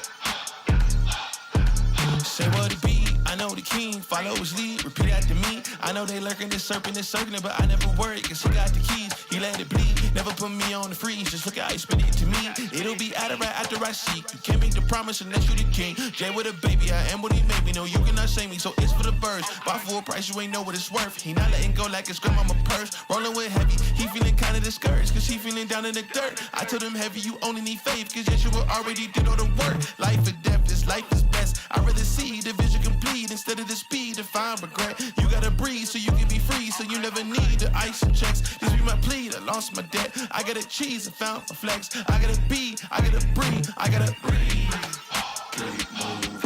Say what it be, I know the king, follow his lead, repeat after me. I know they lurking, this serpent is circling, but I never worry, 'cause he got the keys, he let it bleed. Never put me on the freeze, just look at how he spit it to me. It'll be out of right after I seek. You can't make the promise unless you the king. Jay with a baby, I am what he made me. No, you cannot shame me, so it's for the birds. Buy full price, you ain't know what it's worth. He not letting go like it's grandmama purse. Rolling with heavy, he feeling kinda discouraged, 'cause he feeling down in the dirt. I told him heavy, you only need faith, 'cause yes, you already did all the work. Life or death, this life is best. I'd rather see the vision complete instead of the speed to find regret. You gotta breathe so you can be free, so you never need the ice and checks. This be my plea, I lost my debt. I gotta cheese, I found my flex. I gotta be, I gotta breathe, I gotta breathe. Keep moving.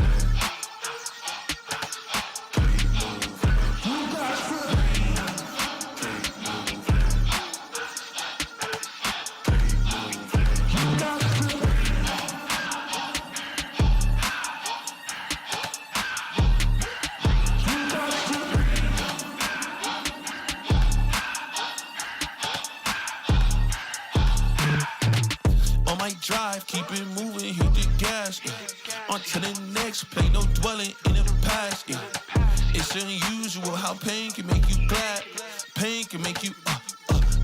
Drive, keep it moving, hit the gas, yeah. On to the next, play no dwelling in the past, yeah. It's unusual how pain can make you glad. Pain can make you,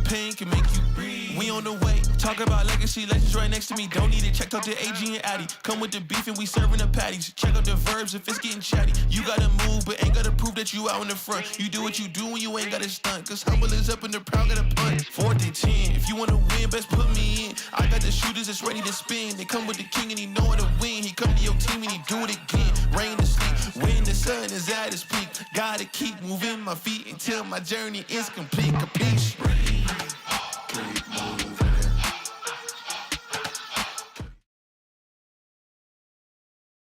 pain can make you breathe. We on the way, talk about legacy, legends right next to me. Don't need it, check out the AG and Addy. Come with the beef and we serving the patties. Check out the verbs if it's getting chatty. You gotta move, but ain't gotta prove that you out in the front. You do what you do when you ain't gotta stunt, 'cause humble is up and the proud gotta punt. 4 to 10, if you wanna win, best put me in. I got the shooters that's ready to spin. They come with the king and he know how to win. He come to your team and he do it again. Rain to sleep, when the sun is at its peak. Gotta keep moving my feet until my journey is complete. Capiche?